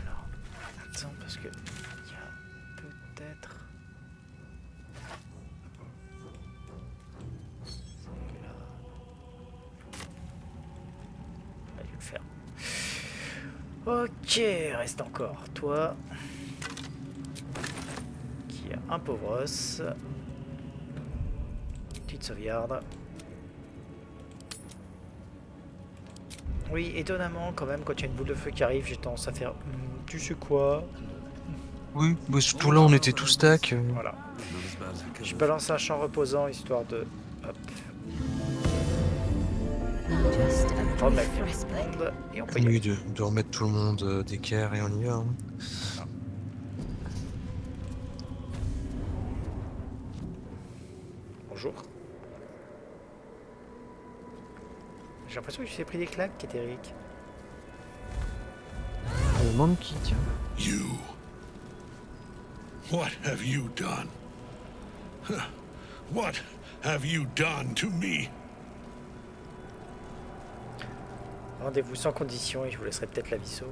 Alors, attends, parce que il y a peut-être. C'est là. On va dû le faire. Ok, reste encore toi. Qui a un pauvre os. Petite sauvegarde. Oui, étonnamment, quand même, quand il y a une boule de feu qui arrive, j'ai tendance à faire tu sais quoi. Oui, bah surtout là, on était tous stack. Voilà. Je balance un champ reposant histoire de. Hop. Just a Remettre brief tout respite. le monde et on peut y aller. Oui, de remettre tout le monde d'équerre et on y va. Hein. Bonjour. J'ai l'impression que tu t'es pris des claques, Kétéric. Le monkey, tiens. You. What have you done? Huh. What have you done to me? Rendez-vous sans condition et je vous laisserai peut-être la vie sauve.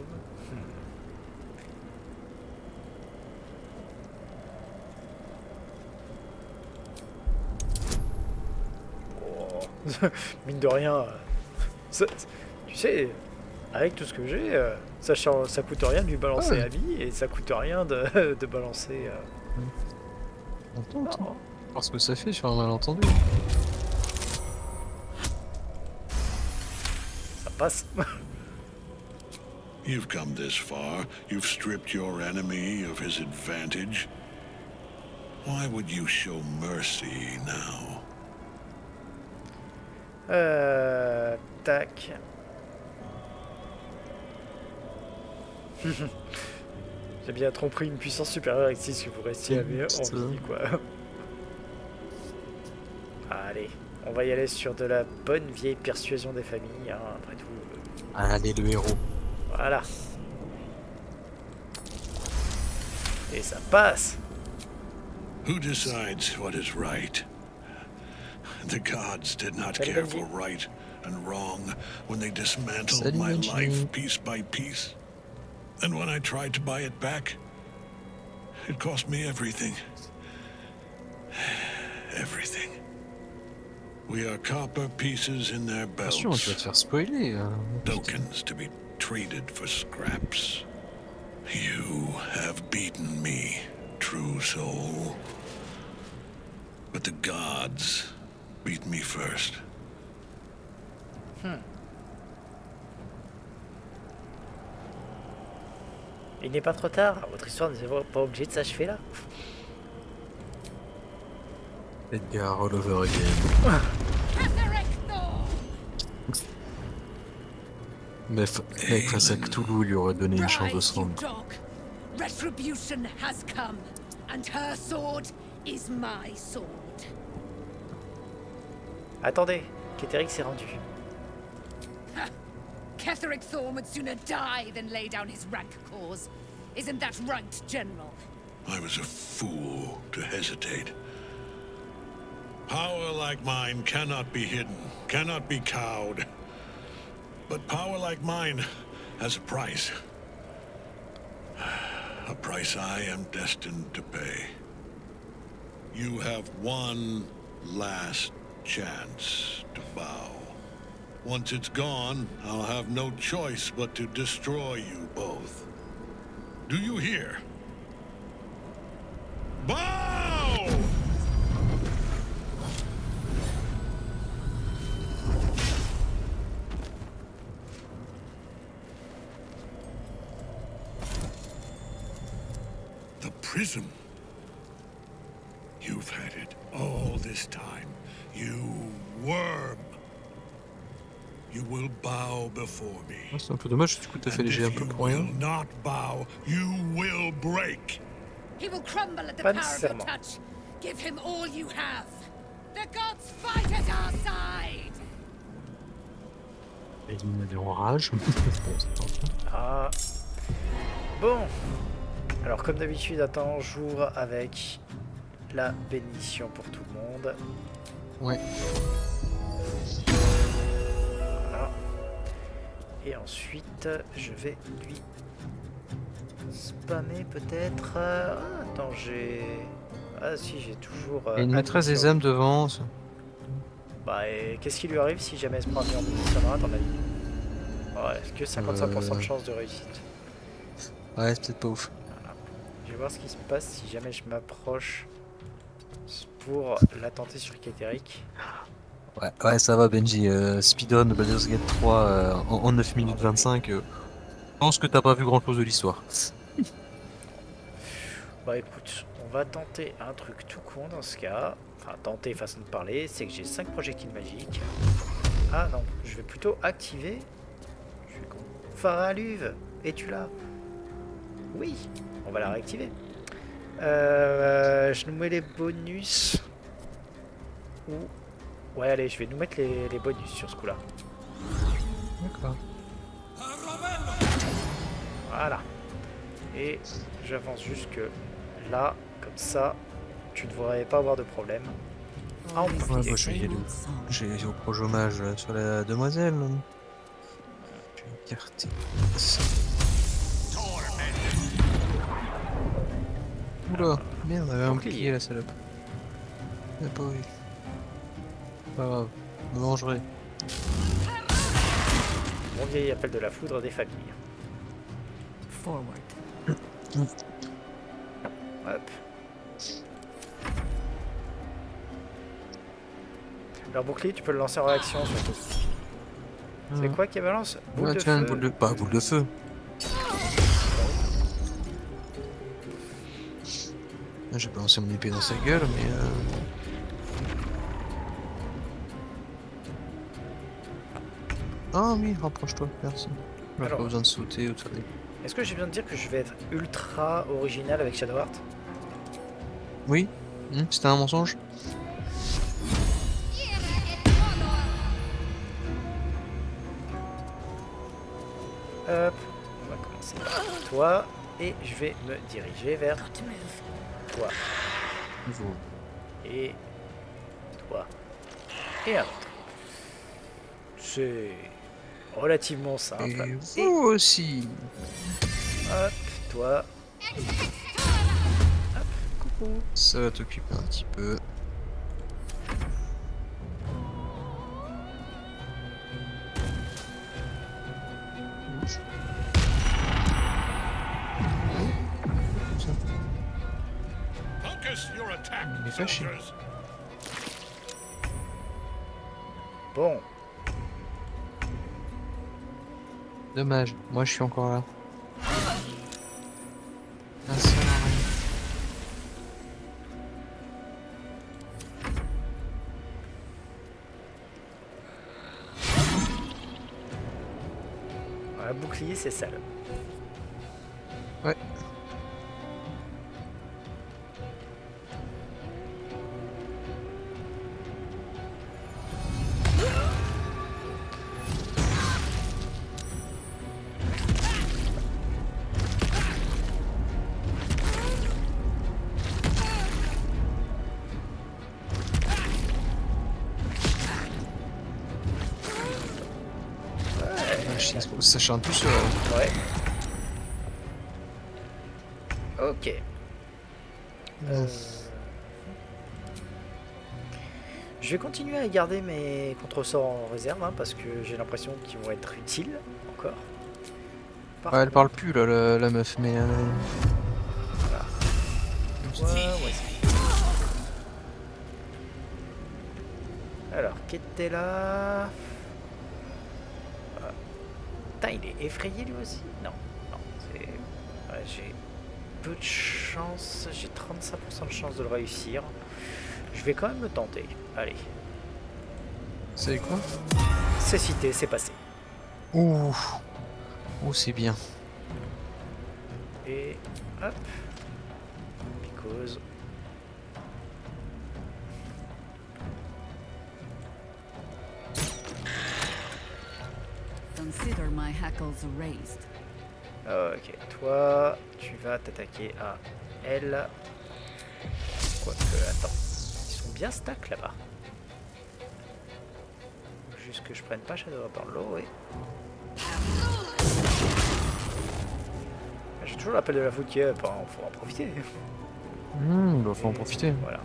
Oh. Mine de rien, tu sais, avec tout ce que j'ai, ça coûte rien de lui balancer Ouais. la vie et ça coûte rien de balancer. On tente, hein. Non. Voir ce que ça fait sur un malentendu. Ça passe. You've come this far. You've stripped your enemy of his advantage. Why would you show mercy now? Tac. J'ai bien compris une puissance supérieure avec 6 que vous restiez à mieux en vie, quoi. Allez, on va y aller sur de la bonne vieille persuasion des familles, hein, après tout. Allez, le héros. Voilà. Et ça passe. Who decides what is right? The gods did not Salut, care Benji. for right and wrong when they dismantled Salut, my Benji. life piece by piece. And when I tried to buy it back, it cost me everything. Everything. We are copper pieces in their Attention, tu vas te belts, faire spoiler. tokens to be traded for scraps. You have beaten me, true soul. But the gods beat me first. Il n'est pas trop tard. Votre histoire n'est pas obligée de s'achever là. Edgar all over again. Mec, face à Cthulhu, il lui aurait donné une chance de se rendre. Retribution has come, and her sword is my sword. Attendez, Keterix s'est rendu. Ketheric Thorm would sooner die than lay down his rank cause. Isn't that right, General? I was a fool to hesitate. Power like mine cannot be hidden, cannot be cowed. But power like mine has a price. A price I am destined to pay. You have one last chance to bow. Once it's gone, I'll have no choice but to destroy you both. Do you hear? Bow! The prism. You've had it all this time. You worm. You will bow before me. C'est un peu dommage, du coup t'as fait And léger un if peu you pour rien. will not bow, you will break. He will crumble at the Pas power of your nécessairement. touch. Give him all you have. The gods fight at our side. Et il me dérange. Ah. Bon. Alors comme d'habitude, attends, j'ouvre avec la bénédiction pour tout le monde. Ouais. Voilà. Et ensuite, je vais lui spammer peut-être. Ah, attends, j'ai. Ah si, j'ai toujours. Et une maîtresse des admission. âmes devant. Ça. Bah, et qu'est-ce qui lui arrive si jamais elle se prend un mur munitionnaire, à ton avis? Ouais, est-ce que 55% de chance de réussite? Ouais, c'est peut-être pas ouf. Je vais voir ce qui se passe si jamais je m'approche pour la tenter sur Keteric. Ouais, ça va Benji. Speedon, Baldur's Gate 3 en 9 minutes 25. Je pense que t'as pas vu grand chose de l'histoire. Bah écoute, on va tenter un truc tout con dans ce cas. Enfin, tenter façon de parler, c'est que j'ai 5 projectiles magiques. Ah non, je vais plutôt activer. Je suis con. Faraluve, es-tu là? Oui, on va la réactiver. Je nous mets les bonus. Ou... Ouais, allez, je vais nous mettre les bonus sur ce coup-là. D'accord. Voilà. Et j'avance jusque là, comme ça, tu ne devrais pas avoir de problème. Ah, on peut Ouais, cliquer. moi j'ai au proche hommage sur la demoiselle. Je vais écarter ça. Oula, merde, elle avait un bouclier la salope. Elle a pas vu. Pas grave, je me vengerai. Mon vieil appel de la foudre des familles. Forward. Hop. Leur bouclier, tu peux le lancer en réaction surtout. C'est quoi qui balance? Boule Ouais, de tiens, feu. boule de... Bah, boule de feu. J'ai balancé mon épée dans sa gueule, mais... Ah oui, rapproche-toi, merci. Pas Alors. besoin de sauter ou de faire des... Est-ce que j'ai besoin de dire que je vais être ultra original avec Shadowheart? Oui. C'était un mensonge. Hop, on va commencer par toi et je vais me diriger vers toi Niveau. et toi et un autre. C'est relativement simple. Et vous aussi. Hop, toi. Hop, coucou. Ça va t'occuper un petit peu. Bouge. Focus your attack, Il est fâché. soldiers. Bon, Dommage, moi je suis encore là. Un seul arrêt. un bouclier c'est sale. Ouais. Ça chante tout seul. Ouais. Ok. Je vais continuer à garder mes contre-sorts en réserve hein, parce que j'ai l'impression qu'ils vont être utiles encore. Ouais, elle parle plus là, la meuf, mais... Ouais. Alors, qui était là? Putain, il est effrayé lui aussi? Non, c'est... Ouais, j'ai peu de chance, j'ai 35% de chance de le réussir. Je vais quand même le tenter. Allez. C'est quoi? C'est cité, c'est passé. Ouh. Oh, c'est bien. Et hop. Because. Consider my hackles raised. Ok, toi, tu vas t'attaquer à elle. Quoique, attends. Ils sont bien stack là-bas. Juste que je prenne pas Shadow par l'eau, oui. J'ai toujours l'appel de la foot qui est up, hein, faut en profiter. Bah faut en profiter. Voilà.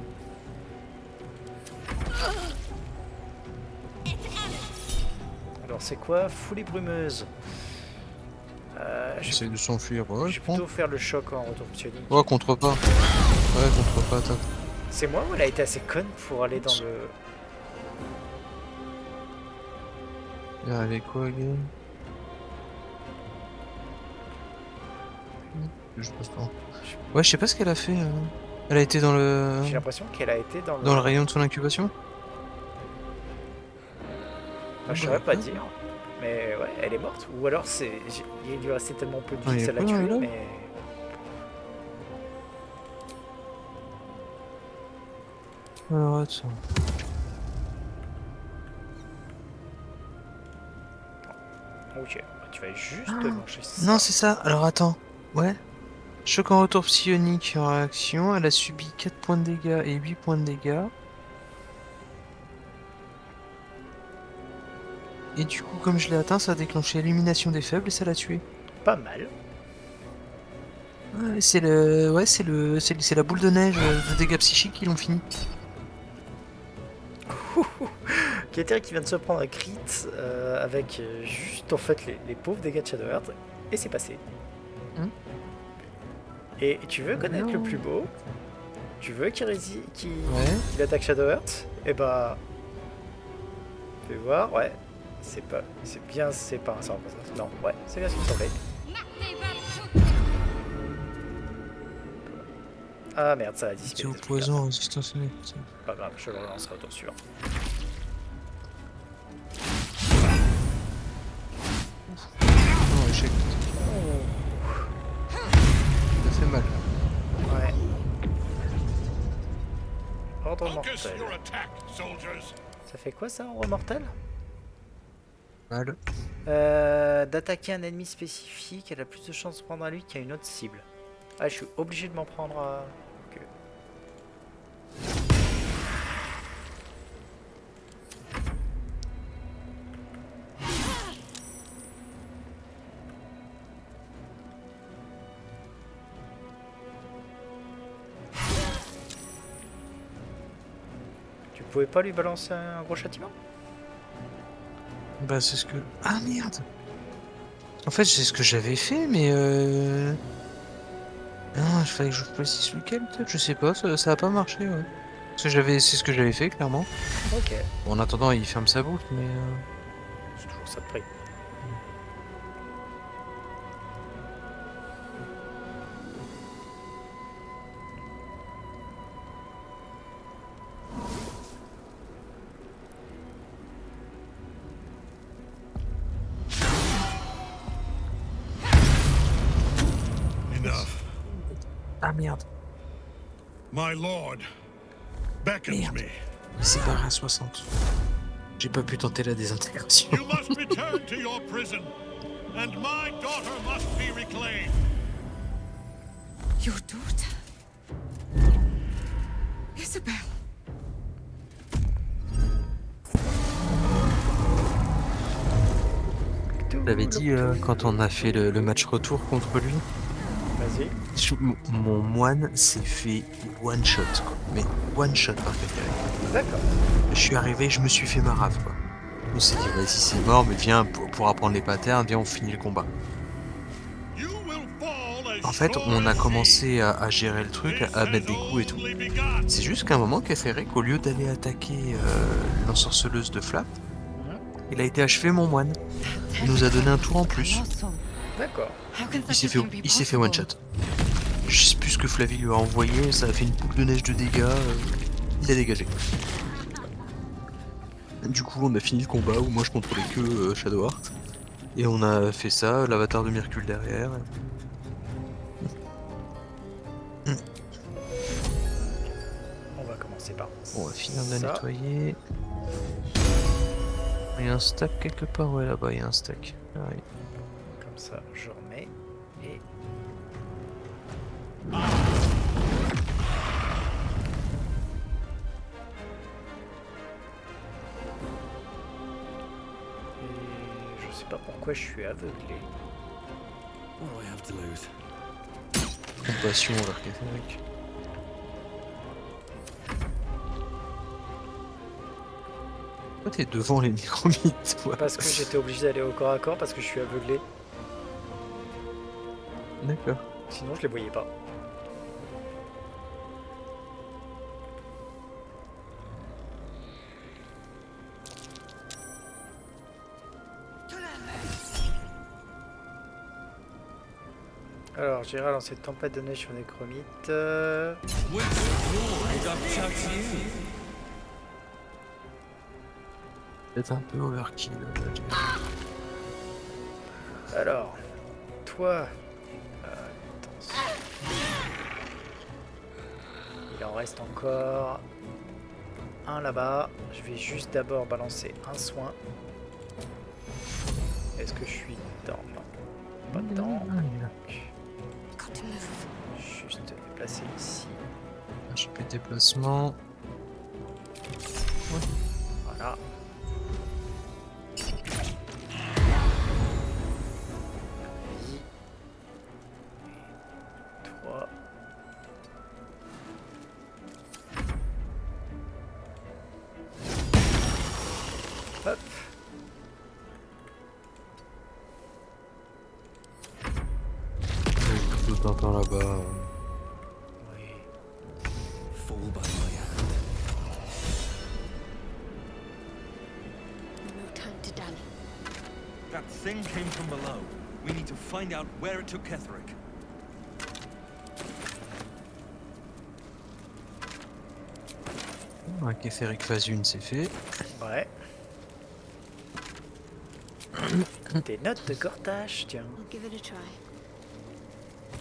Alors c'est quoi? Foulée brumeuse. J'essaie de s'enfuir, ouais, Je je vais prends. plutôt faire le choc en retour psionique. Ouais, contre pas. Ouais, contre pas, attaque. C'est moi ou elle a été assez conne pour aller dans le... Il arrivé quoi, gars? Je passe pas. Ouais, je sais pas ce qu'elle a fait. Elle a été dans le... J'ai l'impression qu'elle a été dans le... Dans le rayon de son incubation? Enfin, je saurais pas dire. Mais ouais, elle est morte. Ou alors c'est... il lui restait tellement peu de vie que ça l'a tué, mais... Alors, attends. Ok, tu vas juste manger ça. Non, c'est ça. Alors, attends. Ouais. Choc en retour psionique en réaction. Elle a subi 4 points de dégâts et 8 points de dégâts. Et du coup, comme je l'ai atteint, ça a déclenché élimination des faibles et ça l'a tué. Pas mal. Ouais, c'est le... Ouais, c'est la boule de neige de dégâts psychiques qui l'ont fini. Kater qui vient de se prendre un crit avec juste en fait les pauvres dégâts de Shadowheart. Et c'est passé. Et tu veux connaître le plus beau? Tu veux qu'il attaque Shadowheart? Et bah... Fais voir, ouais. C'est bien, c'est pas un sort. Non, ouais, c'est bien ce qui me semblait. Ah merde, ça a dissipé. C'est au poison, résistance. Pas grave, je le relancerai au tour suivant. Non, échec. Ça fait mal. Ouais. Ordre Focus mortel. your attack, soldiers. Ça fait quoi ça, ordre mortel? Mal. D'attaquer un ennemi spécifique, elle a plus de chances de prendre à lui qu'à une autre cible. Ah, je suis obligé de m'en prendre à... Ok. Tu pouvais pas lui balancer un gros châtiment? Bah c'est ce que... Ah merde. En fait c'est ce que j'avais fait mais ah, il fallait que je précise lequel peut-être, je sais pas, ça a pas marché ouais. Parce que c'est ce que j'avais fait clairement. Ok. Bon, en attendant il ferme sa boucle mais... C'est toujours ça de prix. Enough. Ah merde. My lord beckons Merde. me. Il s'est barré à 60. J'ai pas pu tenter la désintégration. You must return to your prison, and my daughter must be reclaimed. Your daughter? Isabel. Je l'avais dit quand on a fait le match retour contre lui. Vas-y. Mon moine s'est fait one shot quoi. Mais one shot par Katherick. D'accord. Je suis arrivé, je me suis fait ma rave quoi. On s'est dit vas-y c'est mort mais viens pour apprendre les patterns, viens on finit le combat. You will fall as En fait on a commencé à gérer le truc, à mettre des coups et tout. C'est juste qu'à un moment Katherick, au lieu d'aller attaquer l'ensorceleuse de Flap, il a été achevé mon moine. Il nous a donné un tour en plus. D'accord. Il s'est fait one shot. Je sais plus ce que Flavie lui a envoyé, ça a fait une boule de neige de dégâts, il a dégagé. Du coup on a fini le combat où moi je contrôlais que Shadowheart. Et on a fait ça, l'avatar de Myrkul derrière. On va commencer par On va finir de la ça. nettoyer. Il y a un stack quelque part, ouais là-bas il y a un stack. Ah, oui. Comme ça, je remets. Et... Et je sais pas pourquoi je suis aveuglé. Compassion envers Katherick. Pourquoi t'es devant les nécromites toi? Parce que j'étais obligé d'aller au corps à corps parce que je suis aveuglé. D'accord. Sinon, je les voyais pas. Alors, j'irai lancer tempête de neige sur nécromite. Peut-être un peu overkill. Alors, toi... attention. Il en reste encore un là-bas. Je vais juste d'abord balancer un soin. Est-ce que je suis dedans? Non, pas dedans. Juste déplacer ici. J'ai plus de déplacement. Voilà. Trois. Hop. Tout un temps là-bas. Oui. That thing came from below. We need to find out where it took Ketherick. Un Ketherick phase 1, c'est fait. Ouais. Des notes de Gortache, tiens. We'll give it a try.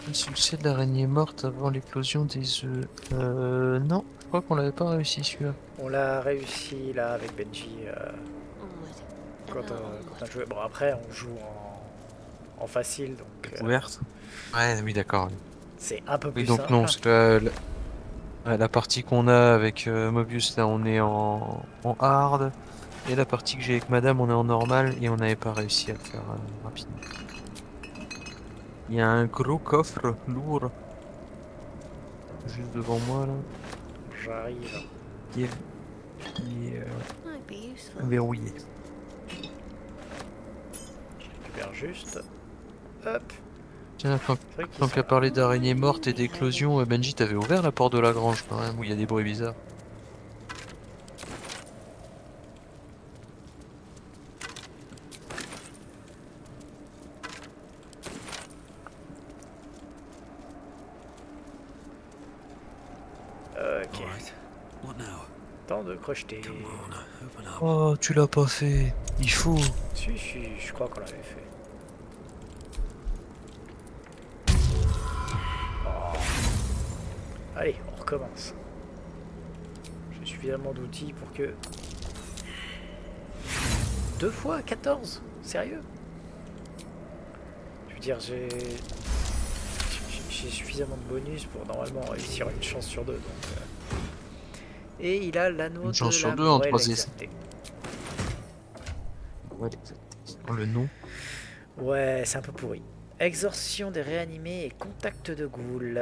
Le succès de l'araignée morte avant l'éclosion des œufs. Non, je crois qu'on l'avait pas réussi celui-là. On l'a réussi là avec Benji Onward. quand on jouait. Bon, après, on joue en facile, donc Ouverte. Ouais, oui, d'accord. c'est un peu plus Oui, donc simple. non, c'est la partie qu'on a avec Mobius, là, on est en hard. Et la partie que j'ai avec Madame, on est en normal et on n'avait pas réussi à le faire rapidement. Il y a un gros coffre lourd juste devant moi là, J'arrive. qui est Might be useful. verrouillé. Je récupère juste. Hop. Tiens, C'est vrai qu'ils quand sont tu as là. parlé d'araignées mortes et d'éclosion, Benji, t'avais ouvert la porte de la grange quand même, où il y a des bruits bizarres. Ok. Alright. What now? Temps de crocheter. Come on, open up. Oh, tu l'as pas fait. Il faut. Si, je crois qu'on l'avait fait. Oh. Allez, on recommence. J'ai suffisamment d'outils pour que... 2 fois 14? Sérieux? Je veux dire, j'ai suffisamment de bonus pour normalement réussir une chance sur 2. Donc, Et il a l'anneau Une de chance sur la 2 en Morelle 3 essais. exaltée. Ouais, le nom. Ouais, c'est un peu pourri. Exorcion des réanimés et contact de ghoul.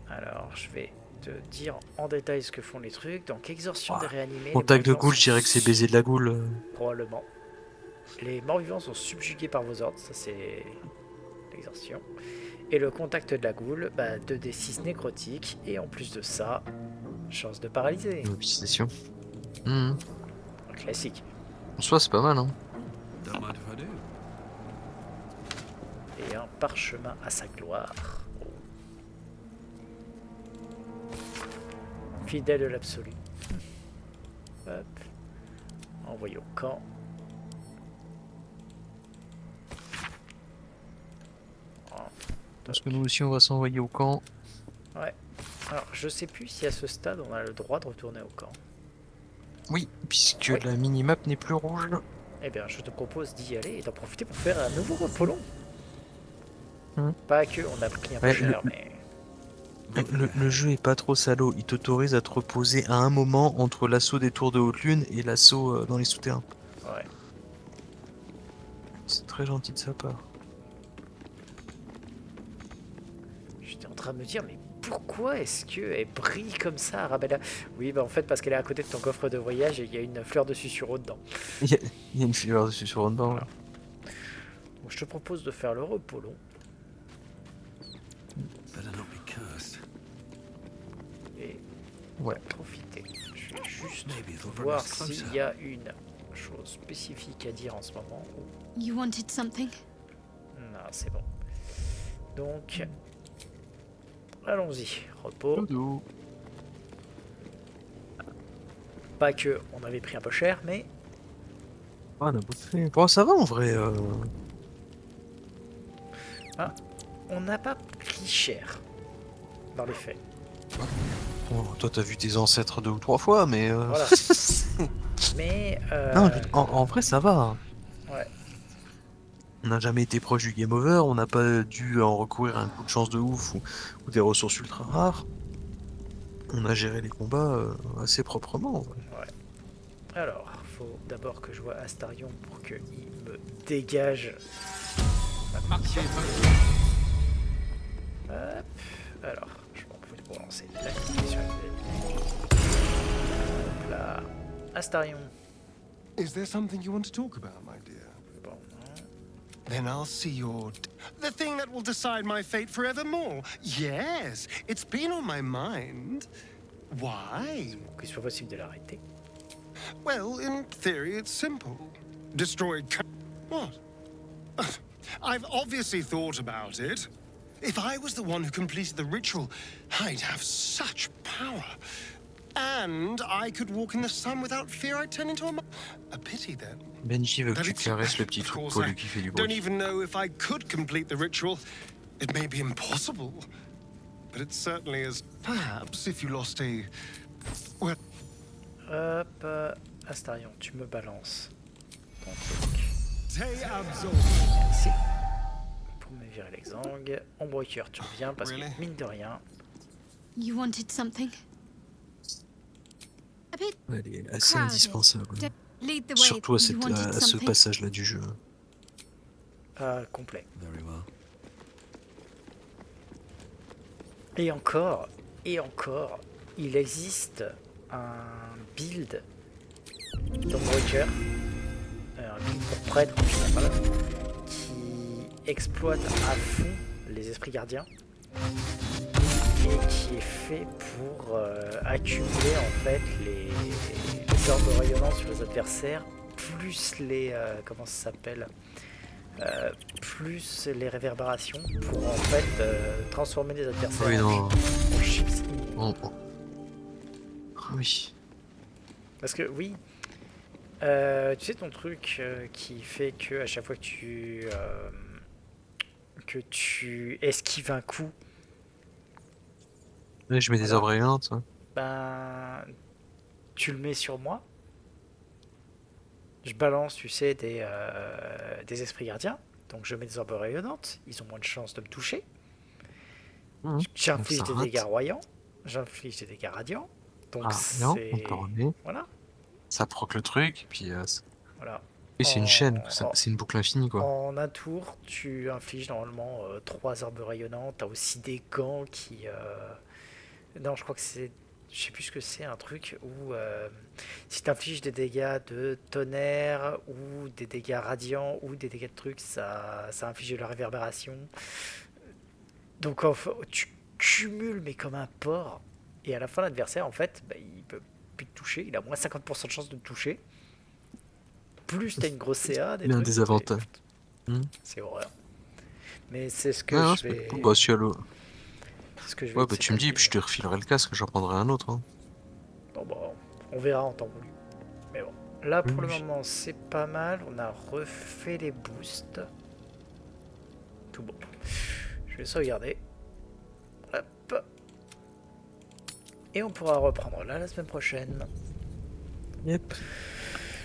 Alors, je vais te dire en détail ce que font les trucs. Donc, exorcion des réanimés. Contact les de morts-vivants ghoul, je dirais que c'est baiser de la goule. Probablement. Les morts-vivants sont subjugués par vos ordres. Ça, c'est l'exorcion. Et le contact de la ghoul, 2d6 nécrotique. Et en plus de ça, chance de paralyser. Mobilisation. Classique. En soi, c'est pas mal, hein. Don't mind if I do. Et un parchemin à sa gloire. Oh. Fidèle de l'absolu. Hop. Envoyé au camp. Oh, Parce que nous aussi, on va s'envoyer au camp. ouais. Alors, je sais plus si à ce stade, on a le droit de retourner au camp. Oui, puisque Oui. la minimap n'est plus rouge. Eh bien, je te propose d'y aller et d'en profiter pour faire un nouveau repos long. Hum. Pas que on a pris un peu Ouais, cher, mais... Le jeu est pas trop salaud. Il t'autorise à te reposer à un moment entre l'assaut des tours de haute lune et l'assaut dans les souterrains. Ouais. C'est très gentil de sa part. J'étais en train de me dire, mais pourquoi est-ce qu'elle brille comme ça, Arabella? Oui, en fait, parce qu'elle est à côté de ton coffre de voyage et il y a une fleur de susurrau dedans. Il y a une fleur dessus sur dedans là. Donc, je te propose de faire le repos long. Better not be cursed. Et Ouais. profiter. Je vais juste Maybe it'll bring voir us closer. s'il y a une chose spécifique à dire en ce moment. You wanted something? Non, c'est bon. Donc, allons-y. Repos. Doudou. Pas que on avait pris un peu cher, mais Ah, on a bouffé. Bon, ça va en vrai. on n'a pas pris cher. Dans les faits. Bon, toi, t'as vu tes ancêtres 2 ou 3 fois, mais. Voilà. Mais... Non, en vrai, ça va. Ouais. On n'a jamais été proche du game over, on n'a pas dû en recourir à un coup de chance de ouf ou des ressources ultra rares. On a géré les combats assez proprement. En vrai. Alors, faut d'abord que je vois Astarion pour qu'il me dégage ma mission. Hop. Alors, je m'en profite pour lancer la mission. Hop là. Astarion. Is there something you want to talk about, my dear? Bon, non. Then I'll see your... The thing that will decide my fate forevermore. Yes, it's been on my mind. Why? Qu'il soit possible de l'arrêter. Well, in theory, it's simple. Destroy... What? I've obviously thought about it. If I was the one who completed the ritual, I'd have such power. And I could walk in the sun without fear I'd turn into a pity then. Benji veut que But tu it's- caresses le petit of truc course, poilu I qui fait du don't bruit. even know if I could complete the ritual. It may be impossible. But it certainly is. Perhaps if you lost a... Well, Hop, Astarion, tu me balances ton truc. Tay Absol. Merci. Pour me virer l'exangue. Ombreaker, tu reviens parce Really? que mine de rien. You wanted something? A bit Elle est assez crowded. indispensable. Lead the way. Surtout à, You wanted à ce something? passage-là du jeu. Complet. Very well. Et encore, il existe un build d'Ombreaker, un build pour prêtre en général, qui exploite à fond les esprits gardiens et qui est fait pour accumuler en fait les orbes rayonnants sur les adversaires, plus les comment ça s'appelle, plus les réverbérations pour en fait transformer les adversaires Oui, non. en chips. Ah oui. Parce que oui, tu sais ton truc qui fait que à chaque fois que tu esquives un coup, Oui, je mets des orbes rayonnantes. Hein. ben tu le mets sur moi. Je balance, tu sais, des esprits gardiens. Donc je mets des orbes rayonnantes. Ils ont moins de chances de me toucher. J'inflige Donc ça des rate. dégâts royants. J'inflige des dégâts radiants. Donc Non, c'est... on te remet. Voilà. Ça proc le truc, puis Voilà. oui, c'est une chaîne, En- c'est une boucle infinie quoi. En un tour, tu infliges normalement 3 orbes rayonnantes. T'as aussi des gants qui... Non, je crois que c'est... Je sais plus ce que c'est, un truc où si tu infliges des dégâts de tonnerre ou des dégâts radiants ou des dégâts de trucs, ça inflige de la réverbération. Donc enfin, tu cumules mais comme un porc. Et à la fin, l'adversaire, en fait, bah, il peut plus te toucher. Il a moins 50% de chance de te toucher. Plus t'as une grosse CA, Il y a un trucs, désavantage. c'est horreur. Mais c'est ce que Non, je vais... bah, si, allô. c'est ce que je vais Ouais, bah essayer tu me dis, de puis je te refilerai le casque, j'en prendrai un autre. Hein. Bon, bah, on verra en temps voulu. Mais bon, là pour le Oui. moment c'est pas mal. On a refait les boosts. Tout bon. Je vais sauvegarder. Hop. Et on pourra reprendre là la semaine prochaine. Yep.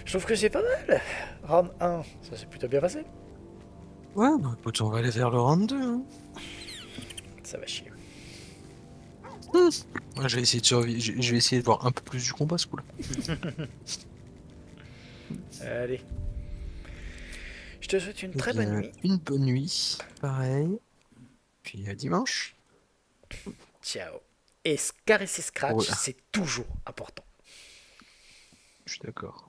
Je trouve que c'est pas mal. Round 1, ça s'est plutôt bien passé. Ouais, bah écoute, on va aller vers le round 2. Hein. Ça va chier. Ouais, je vais essayer de survivre, je vais essayer de voir un peu plus du combat ce coup-là. Allez. Je te souhaite une très Eh bien, bonne nuit. Une bonne nuit, pareil. Puis à dimanche. Ciao. Et caresser Scratch, Ouais. c'est toujours important. Je suis d'accord.